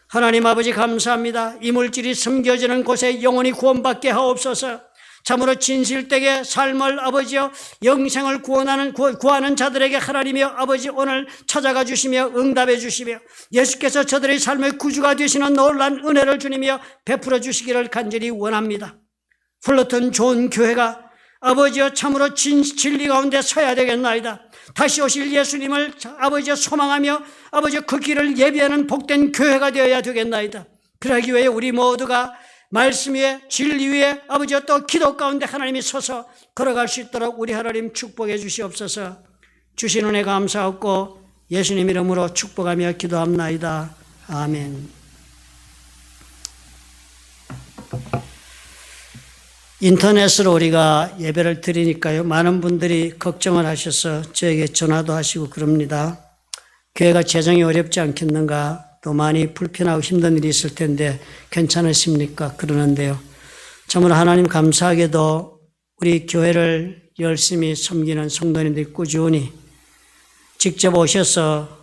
하나님 아버지 감사합니다. 이물질이 섬겨지는 곳에 영혼이 구원받게 하옵소서. 참으로 진실되게 삶을 아버지여 영생을 구하는 자들에게 하나님이여 아버지 오늘 찾아가 주시며 응답해 주시며 예수께서 저들의 삶의 구주가 되시는 놀라운 은혜를 주님이여 베풀어 주시기를 간절히 원합니다. 플러튼 좋은 교회가 아버지여 참으로 진리 가운데 서야 되겠나이다. 다시 오실 예수님을 아버지여 소망하며 아버지여 그 길을 예비하는 복된 교회가 되어야 되겠나이다. 그러기 위해 우리 모두가 말씀 위에 진리 위에 아버지여 또 기도 가운데 하나님이 서서 걸어갈 수 있도록 우리 하나님 축복해 주시옵소서. 주신 은혜 감사하고 예수님 이름으로 축복하며 기도합나이다. 아멘. 인터넷으로 우리가 예배를 드리니까요, 많은 분들이 걱정을 하셔서 저에게 전화도 하시고 그럽니다. 교회가 재정이 어렵지 않겠는가, 또 많이 불편하고 힘든 일이 있을 텐데 괜찮으십니까? 그러는데요, 참으로 하나님 감사하게도 우리 교회를 열심히 섬기는 성도님들이 꾸준히 직접 오셔서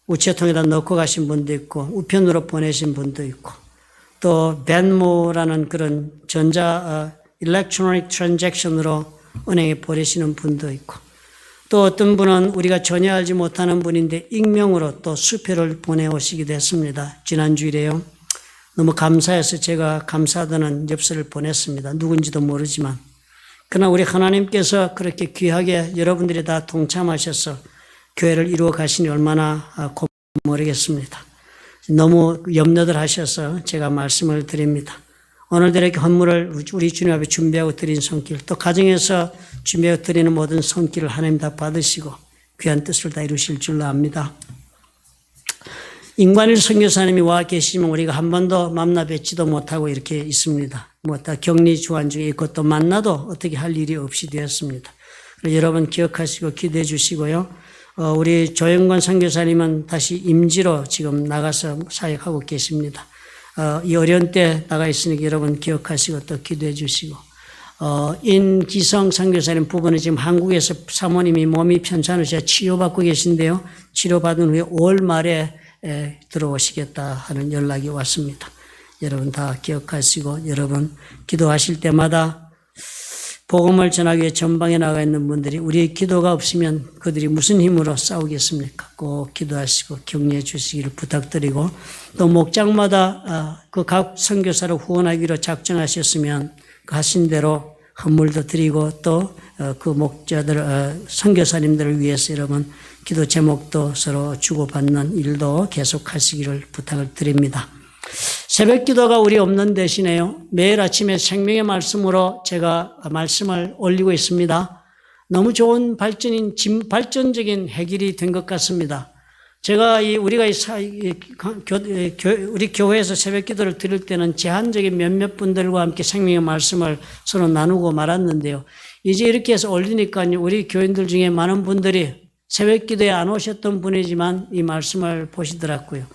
우체통에다 넣고 가신 분도 있고 우편으로 보내신 분도 있고 또 벤모라는 그런 일렉트로닉 트랜잭션으로 은행에 보내시는 분도 있고 또 어떤 분은 우리가 전혀 알지 못하는 분인데 익명으로 또 수표를 보내오시기도 했습니다. 지난주일에요. 너무 감사해서 제가 감사하다는 엽서를 보냈습니다. 누군지도 모르지만. 그러나 우리 하나님께서 그렇게 귀하게 여러분들이 다 동참하셔서 교회를 이루어 가시니 얼마나 모르겠습니다. 너무 염려들 하셔서 제가 말씀을 드립니다. 오늘도 이렇게 헌물을 우리 주님 앞에 준비하고 드린 손길, 또 가정에서 준비하고 드리는 모든 손길을 하나님 다 받으시고 귀한 뜻을 다 이루실 줄로 압니다. 임관일 선교사님이 와 계시면 우리가 한 번도 만나 뵙지도 못하고 이렇게 있습니다. 다 격리 주한 중에 있고 또 만나도 어떻게 할 일이 없이 되었습니다. 여러분 기억하시고 기도해 주시고요. 우리 조영관 선교사님은 다시 임지로 지금 나가서 사역하고 계십니다. 이 어려운 때 나가 있으니까 여러분 기억하시고 또 기도해 주시고, 인기성 선교사님 부부는 지금 한국에서 사모님이 몸이 편찮으셔 치료받고 계신데요. 치료받은 후에 5월 말에 들어오시겠다 하는 연락이 왔습니다. 여러분 다 기억하시고, 여러분 기도하실 때마다 복음을 전하기 위해 전방에 나가 있는 분들이 우리의 기도가 없으면 그들이 무슨 힘으로 싸우겠습니까? 꼭 기도하시고 격려해 주시기를 부탁드리고, 또 목장마다 그 각 선교사를 후원하기로 작정하셨으면 그 하신 대로 헌물도 드리고 또 그 목자들 선교사님들을 위해서 여러분 기도 제목도 서로 주고받는 일도 계속하시기를 부탁을 드립니다. 새벽 기도가 우리 없는 대신에요, 매일 아침에 생명의 말씀으로 제가 말씀을 올리고 있습니다. 너무 좋은 발전적인 해결이 된 것 같습니다. 제가 우리 교회에서 새벽 기도를 드릴 때는 제한적인 몇몇 분들과 함께 생명의 말씀을 서로 나누고 말았는데요. 이제 이렇게 해서 올리니까요, 우리 교인들 중에 많은 분들이 새벽 기도에 안 오셨던 분이지만 이 말씀을 보시더라고요.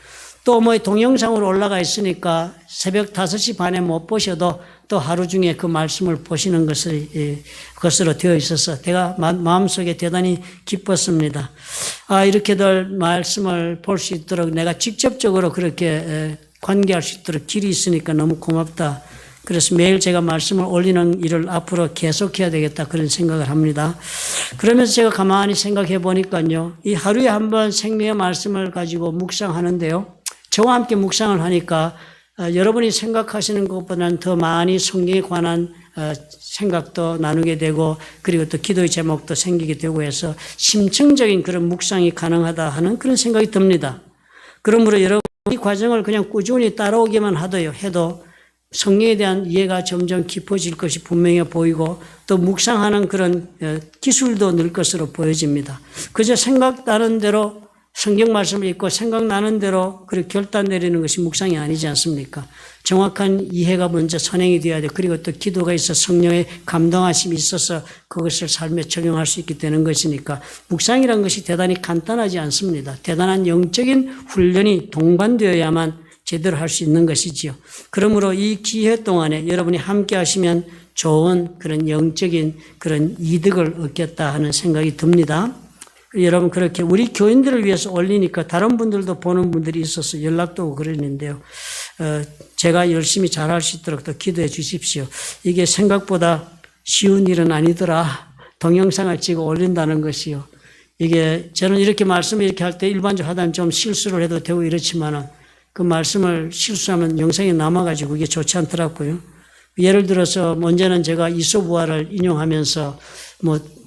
또 동영상으로 올라가 있으니까 새벽 5시 반에 못 보셔도 또 하루 중에 그 말씀을 보시는 것으로 되어 있어서 제가 마음속에 대단히 기뻤습니다. 이렇게들 말씀을 볼 수 있도록 내가 직접적으로 그렇게 관계할 수 있도록 길이 있으니까 너무 고맙다. 그래서 매일 제가 말씀을 올리는 일을 앞으로 계속해야 되겠다 그런 생각을 합니다. 그러면서 제가 가만히 생각해 보니까요, 이 하루에 한 번 생명의 말씀을 가지고 묵상하는데요, 저와 함께 묵상을 하니까 여러분이 생각하시는 것보다는 더 많이 성경에 관한 생각도 나누게 되고, 그리고 또 기도의 제목도 생기게 되고 해서 심층적인 그런 묵상이 가능하다 하는 그런 생각이 듭니다. 그러므로 여러분 이 과정을 그냥 꾸준히 따라오기만 해도 성경에 대한 이해가 점점 깊어질 것이 분명해 보이고, 또 묵상하는 그런 기술도 늘 것으로 보여집니다. 그저 생각나는 대로 성경 말씀을 읽고 생각나는 대로 그렇게 결단 내리는 것이 묵상이 아니지 않습니까? 정확한 이해가 먼저 선행이 되어야 돼. 그리고 또 기도가 있어 성령의 감동하심이 있어서 그것을 삶에 적용할 수 있게 되는 것이니까 묵상이라는 것이 대단히 간단하지 않습니다. 대단한 영적인 훈련이 동반되어야만 제대로 할 수 있는 것이지요. 그러므로 이 기회 동안에 여러분이 함께 하시면 좋은 그런 영적인 그런 이득을 얻겠다 하는 생각이 듭니다. 여러분 그렇게 우리 교인들을 위해서 올리니까 다른 분들도 보는 분들이 있어서 연락도 오고 그러는데요. 제가 열심히 잘할 수 있도록 또 기도해 주십시오. 이게 생각보다 쉬운 일은 아니더라. 동영상을 찍어 올린다는 것이요. 이게 저는 이렇게 말씀을 이렇게 할 때 일반적으로 하다는 좀 실수를 해도 되고 이렇지만은 그 말씀을 실수하면 영상이 남아가지고 이게 좋지 않더라고요. 예를 들어서 언제는 제가 이솝우화를 인용하면서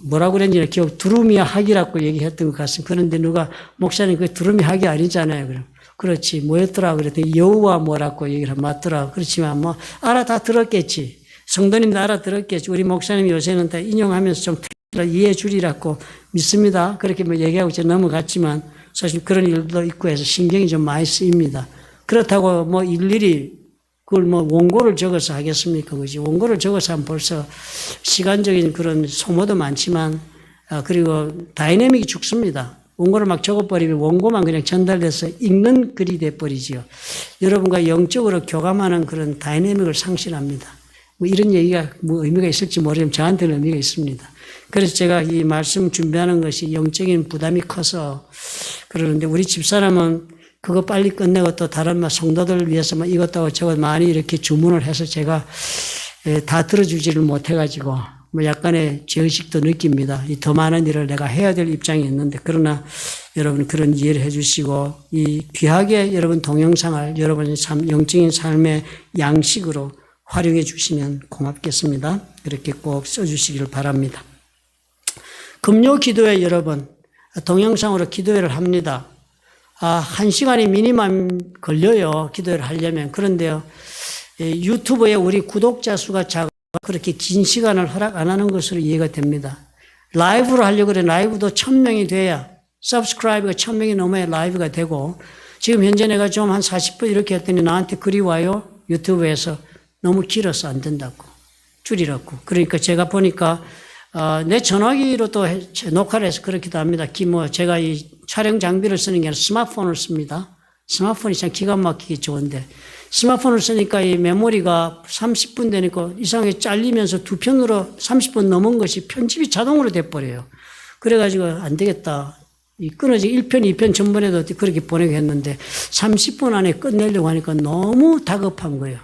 뭐라고 그랬는지 기억, 두루미 학이라고 얘기했던 것 같습니다. 그런데 누가 목사님 그 두루미 학이 아니잖아요. 그럼 그렇지 뭐였더라 그랬더니 여우와 뭐라고 얘기를 맞더라. 그렇지만 뭐 다 들었겠지. 성도님도 알아들었겠지. 우리 목사님이 요새는 다 인용하면서 좀 이해해 주리라고 믿습니다. 그렇게 뭐 얘기하고 이제 넘어갔지만 사실 그런 일도 있고 해서 신경이 좀 많이 쓰입니다. 그렇다고 뭐 일일이 그걸 뭐 원고를 적어서 하겠습니까? 그지? 원고를 적어서 하면 벌써 시간적인 그런 소모도 많지만, 그리고 다이내믹이 죽습니다. 원고를 막 적어버리면 원고만 그냥 전달돼서 읽는 글이 돼버리지요. 여러분과 영적으로 교감하는 그런 다이내믹을 상실합니다. 뭐 이런 얘기가 뭐 의미가 있을지 모르지만 저한테는 의미가 있습니다. 그래서 제가 이 말씀 준비하는 것이 영적인 부담이 커서 그러는데 우리 집사람은 그거 빨리 끝내고 또 다른 성도들을 위해서 이것도 저것 많이 이렇게 주문을 해서 제가 다 들어주지를 못해가지고 뭐 약간의 죄의식도 느낍니다. 이 더 많은 일을 내가 해야 될 입장이 있는데 그러나 여러분 그런 이해를 해주시고 이 귀하게 여러분 동영상을 여러분의 영적인 삶의 양식으로 활용해 주시면 고맙겠습니다. 그렇게 꼭 써주시기를 바랍니다. 금요 기도회 여러분 동영상으로 기도회를 합니다. 1시간이 미니멈 걸려요. 기도를 하려면. 그런데요, 유튜브에 우리 구독자 수가 작아 그렇게 긴 시간을 허락 안 하는 것으로 이해가 됩니다. 라이브로 하려고 그래. 라이브도 1000명이 돼야, 서브스크라이브가 1000명이 넘어야 라이브가 되고, 지금 현재 내가 좀 한 40분 이렇게 했더니 나한테 글이 와요. 유튜브에서 너무 길어서 안 된다고. 줄이라고. 그러니까 제가 보니까, 내 전화기로 또 녹화를 해서 그렇기도 합니다. 제가 이 촬영 장비를 쓰는 게 아니라 스마트폰을 씁니다. 스마트폰이 참 기가 막히게 좋은데, 스마트폰을 쓰니까 이 메모리가 30분 되니까 이상하게 잘리면서 두 편으로 30분 넘은 것이 편집이 자동으로 돼버려요. 그래가지고 안 되겠다. 끊어지 1편, 2편 전번에도 그렇게 보내고 했는데 30분 안에 끝내려고 하니까 너무 다급한 거예요.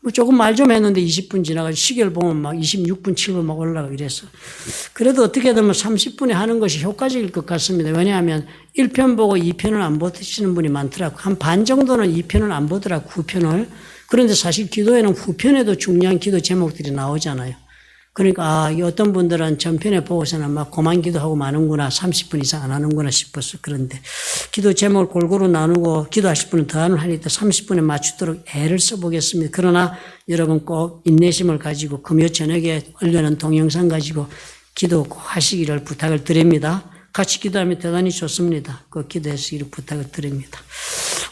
뭐 조금 말 좀 했는데 20분 지나가지고 시계를 보면 막 26분, 7분 막 올라가고 이래서. 그래도 어떻게든 30분에 하는 것이 효과적일 것 같습니다. 왜냐하면 1편 보고 2편을 안 보시는 분이 많더라고. 한 반 정도는 2편을 안 보더라고, 후편을. 그런데 사실 기도에는 후편에도 중요한 기도 제목들이 나오잖아요. 그러니까 어떤 분들은 전편에 보고서는 막 고만 기도하고 마는구나, 30분 이상 안 하는구나 싶었어. 그런데 기도 제목을 골고루 나누고 기도하실 분은 더 하니까 30분에 맞추도록 애를 써보겠습니다. 그러나 여러분 꼭 인내심을 가지고 금요 저녁에 올려놓은 동영상 가지고 기도 꼭 하시기를 부탁을 드립니다. 같이 기도하면 대단히 좋습니다. 그 기도하시기를 부탁을 드립니다.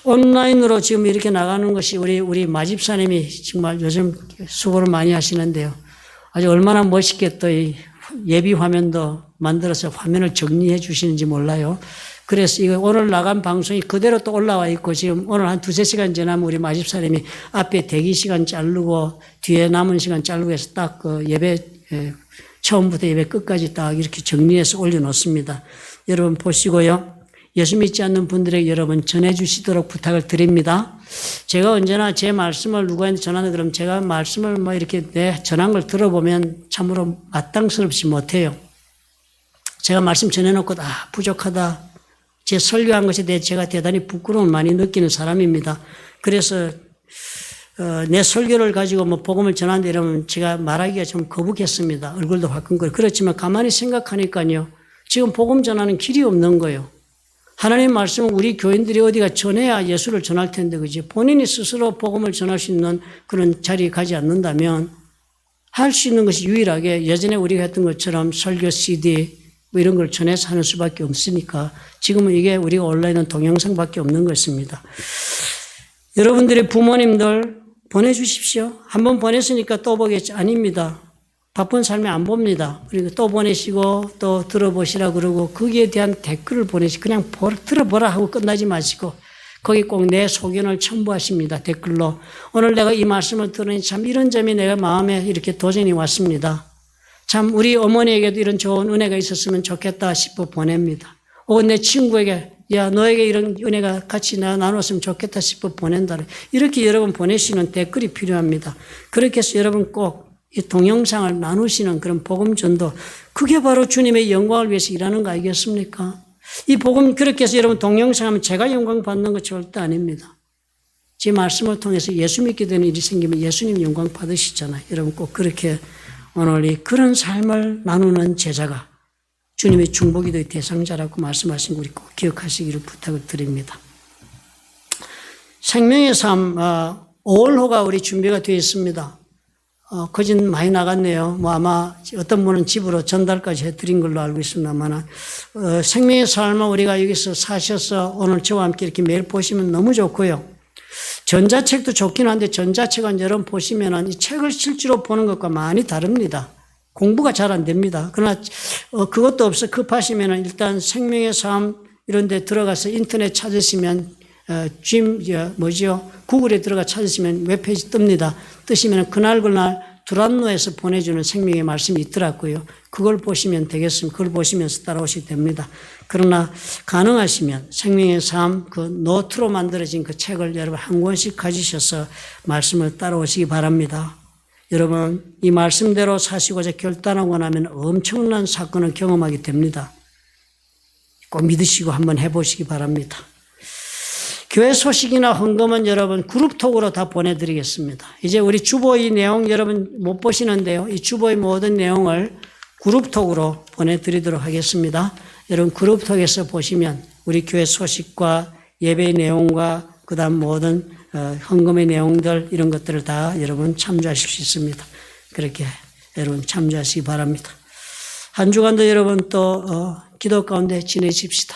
온라인으로 지금 이렇게 나가는 것이 우리 마집사님이 정말 요즘 수고를 많이 하시는데요. 아주 얼마나 멋있게 또 이 예비 화면도 만들어서 화면을 정리해 주시는지 몰라요. 그래서 이거 오늘 나간 방송이 그대로 또 올라와 있고 지금 오늘 한 2-3시간 지나면 우리 마집사님이 앞에 대기 시간 자르고 뒤에 남은 시간 자르고 해서 딱 그 예배 처음부터 예배 끝까지 딱 이렇게 정리해서 올려놓습니다. 여러분 보시고요. 예수 믿지 않는 분들에게 여러분 전해 주시도록 부탁을 드립니다. 제가 언제나 제 말씀을 누구한테 전하는 그럼 제가 말씀을 이렇게 전한 걸 들어보면 참으로 마땅스럽지 못해요. 제가 말씀 전해놓고 부족하다. 제 설교한 것에 대해 제가 대단히 부끄러움을 많이 느끼는 사람입니다. 그래서 내 설교를 가지고 복음을 전하는데 이러면 제가 말하기가 좀 거북했습니다. 얼굴도 화끈거리고. 그렇지만 가만히 생각하니까요. 지금 복음 전하는 길이 없는 거예요. 하나님 말씀은 우리 교인들이 어디가 전해야 예수를 전할 텐데, 그지? 본인이 스스로 복음을 전할 수 있는 그런 자리에 가지 않는다면 할 수 있는 것이 유일하게 예전에 우리가 했던 것처럼 설교 CD 이런 걸 전해서 하는 수밖에 없으니까 지금은 이게 우리가 온라인은 동영상밖에 없는 것입니다. 여러분들의 부모님들 보내주십시오. 한번 보냈으니까 또 보겠지. 아닙니다. 바쁜 삶에 안 봅니다. 그리고 또 보내시고 또 들어보시라 그러고 거기에 대한 댓글을 보내시고 그냥 들어보라 하고 끝나지 마시고 거기 꼭 내 소견을 첨부하십니다. 댓글로. 오늘 내가 이 말씀을 들으니 참 이런 점이 내가 마음에 이렇게 도전이 왔습니다. 참 우리 어머니에게도 이런 좋은 은혜가 있었으면 좋겠다 싶어 보냅니다. 혹은 내 친구에게 야 너에게 이런 은혜가 같이 나눴으면 좋겠다 싶어 보낸다. 이렇게 여러분 보내시는 댓글이 필요합니다. 그렇게 해서 여러분 꼭 이 동영상을 나누시는 그런 복음 전도, 그게 바로 주님의 영광을 위해서 일하는 거 아니겠습니까? 이 복음 그렇게 해서 여러분 동영상 하면 제가 영광 받는 거 절대 아닙니다. 제 말씀을 통해서 예수 믿게 되는 일이 생기면 예수님 영광 받으시잖아요. 여러분 꼭 그렇게 오늘 그런 삶을 나누는 제자가 주님의 중보기도의 대상자라고 말씀하신 거 우리 꼭 기억하시기를 부탁을 드립니다. 생명의 삶 5월호가 우리 준비가 되어 있습니다. 거진 많이 나갔네요. 아마 어떤 분은 집으로 전달까지 해드린 걸로 알고 있습니다만 생명의 삶을 우리가 여기서 사셔서 오늘 저와 함께 이렇게 매일 보시면 너무 좋고요. 전자책도 좋긴 한데 전자책은 여러분 보시면 이 책을 실제로 보는 것과 많이 다릅니다. 공부가 잘 안 됩니다. 그러나 그것도 없어 급하시면 일단 생명의 삶 이런 데 들어가서 인터넷 찾으시면 구글에 들어가 찾으시면 웹페이지 뜹니다. 뜨시면 그날 두란노에서 보내주는 생명의 말씀이 있더라고요. 그걸 보시면 되겠습니다. 그걸 보시면서 따라오시면 됩니다. 그러나 가능하시면 생명의 삶 그 노트로 만들어진 그 책을 여러분 한 권씩 가지셔서 말씀을 따라오시기 바랍니다. 여러분 이 말씀대로 사시고자 결단하고 나면 엄청난 사건을 경험하게 됩니다. 꼭 믿으시고 한번 해보시기 바랍니다. 교회 소식이나 헌금은 여러분 그룹톡으로 다 보내드리겠습니다. 이제 우리 주보의 내용 여러분 못 보시는데요. 이 주보의 모든 내용을 그룹톡으로 보내드리도록 하겠습니다. 여러분 그룹톡에서 보시면 우리 교회 소식과 예배의 내용과 그 다음 모든 헌금의 내용들 이런 것들을 다 여러분 참조하실 수 있습니다. 그렇게 여러분 참조하시기 바랍니다. 한 주간도 여러분 또 기도 가운데 지내십시다.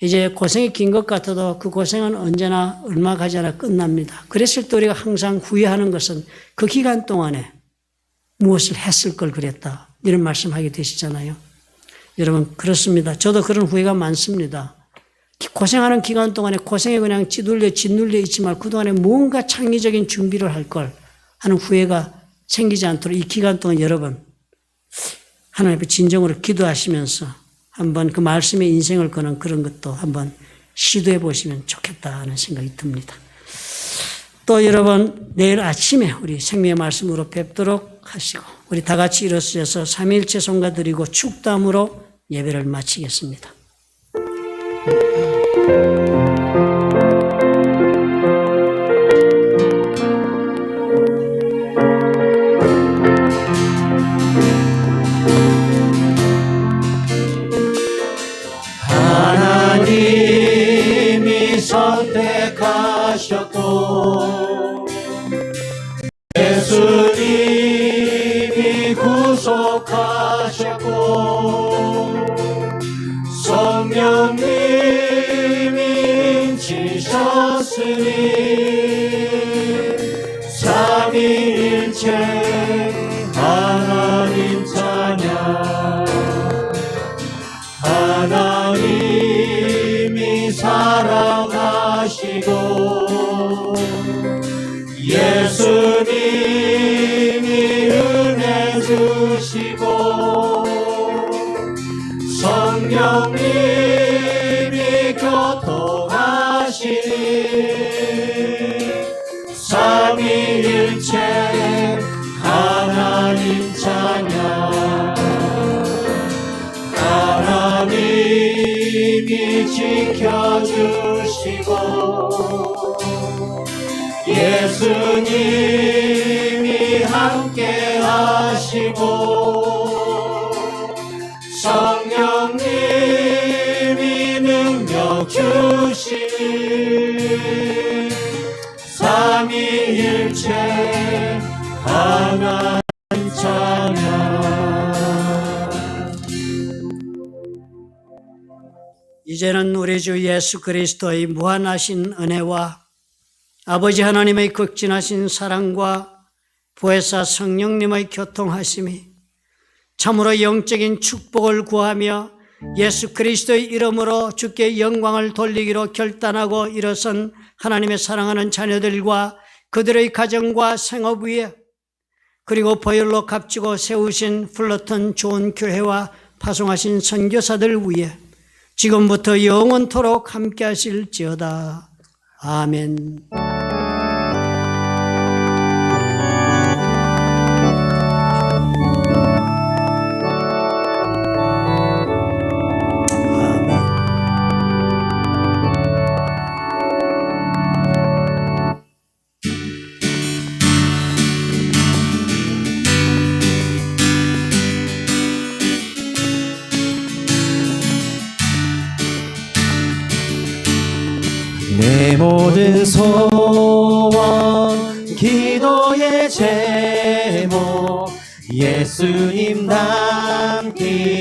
이제 고생이 긴 것 같아도 그 고생은 언제나 얼마 가지 않아 끝납니다. 그랬을 때 우리가 항상 후회하는 것은 그 기간 동안에 무엇을 했을 걸 그랬다. 이런 말씀하게 되시잖아요. 여러분 그렇습니다. 저도 그런 후회가 많습니다. 고생하는 기간 동안에 고생에 그냥 짓눌려 있지 말고 그동안에 뭔가 창의적인 준비를 할 걸 하는 후회가 생기지 않도록 이 기간 동안 여러분 하나님 앞에 진정으로 기도하시면서 한번 그 말씀에 인생을 거는 그런 것도 한번 시도해 보시면 좋겠다 하는 생각이 듭니다. 또 여러분 내일 아침에 우리 생명의 말씀으로 뵙도록 하시고 우리 다 같이 일어서서 삼위일체 성가 드리고 축담으로 예배를 마치겠습니다. 하나님이 선택하셨고 예수님이 구속하셨고 성령님이 인치셨으니 삼위일체 하나님 찬양 하나님이 사랑하시고 예수님이 은혜 주시고 성령님이 교통하시니 삼위일체 하나님 찬양 하나님이 지켜주시고 예수님이 함께 하시고 성령님이 능력 주시니 삼위일체 하나님 찬양 이제는 우리 주 예수 그리스도의 무한하신 은혜와 아버지 하나님의 극진하신 사랑과 보혜사 성령님의 교통하심이 참으로 영적인 축복을 구하며 예수 그리스도의 이름으로 주께 영광을 돌리기로 결단하고 일어선 하나님의 사랑하는 자녀들과 그들의 가정과 생업 위에 그리고 보혈로 값지고 세우신 플러튼 좋은 교회와 파송하신 선교사들 위에 지금부터 영원토록 함께 하실지어다. 아멘. 내 모든 소원 기도의 제목 예수님 닮기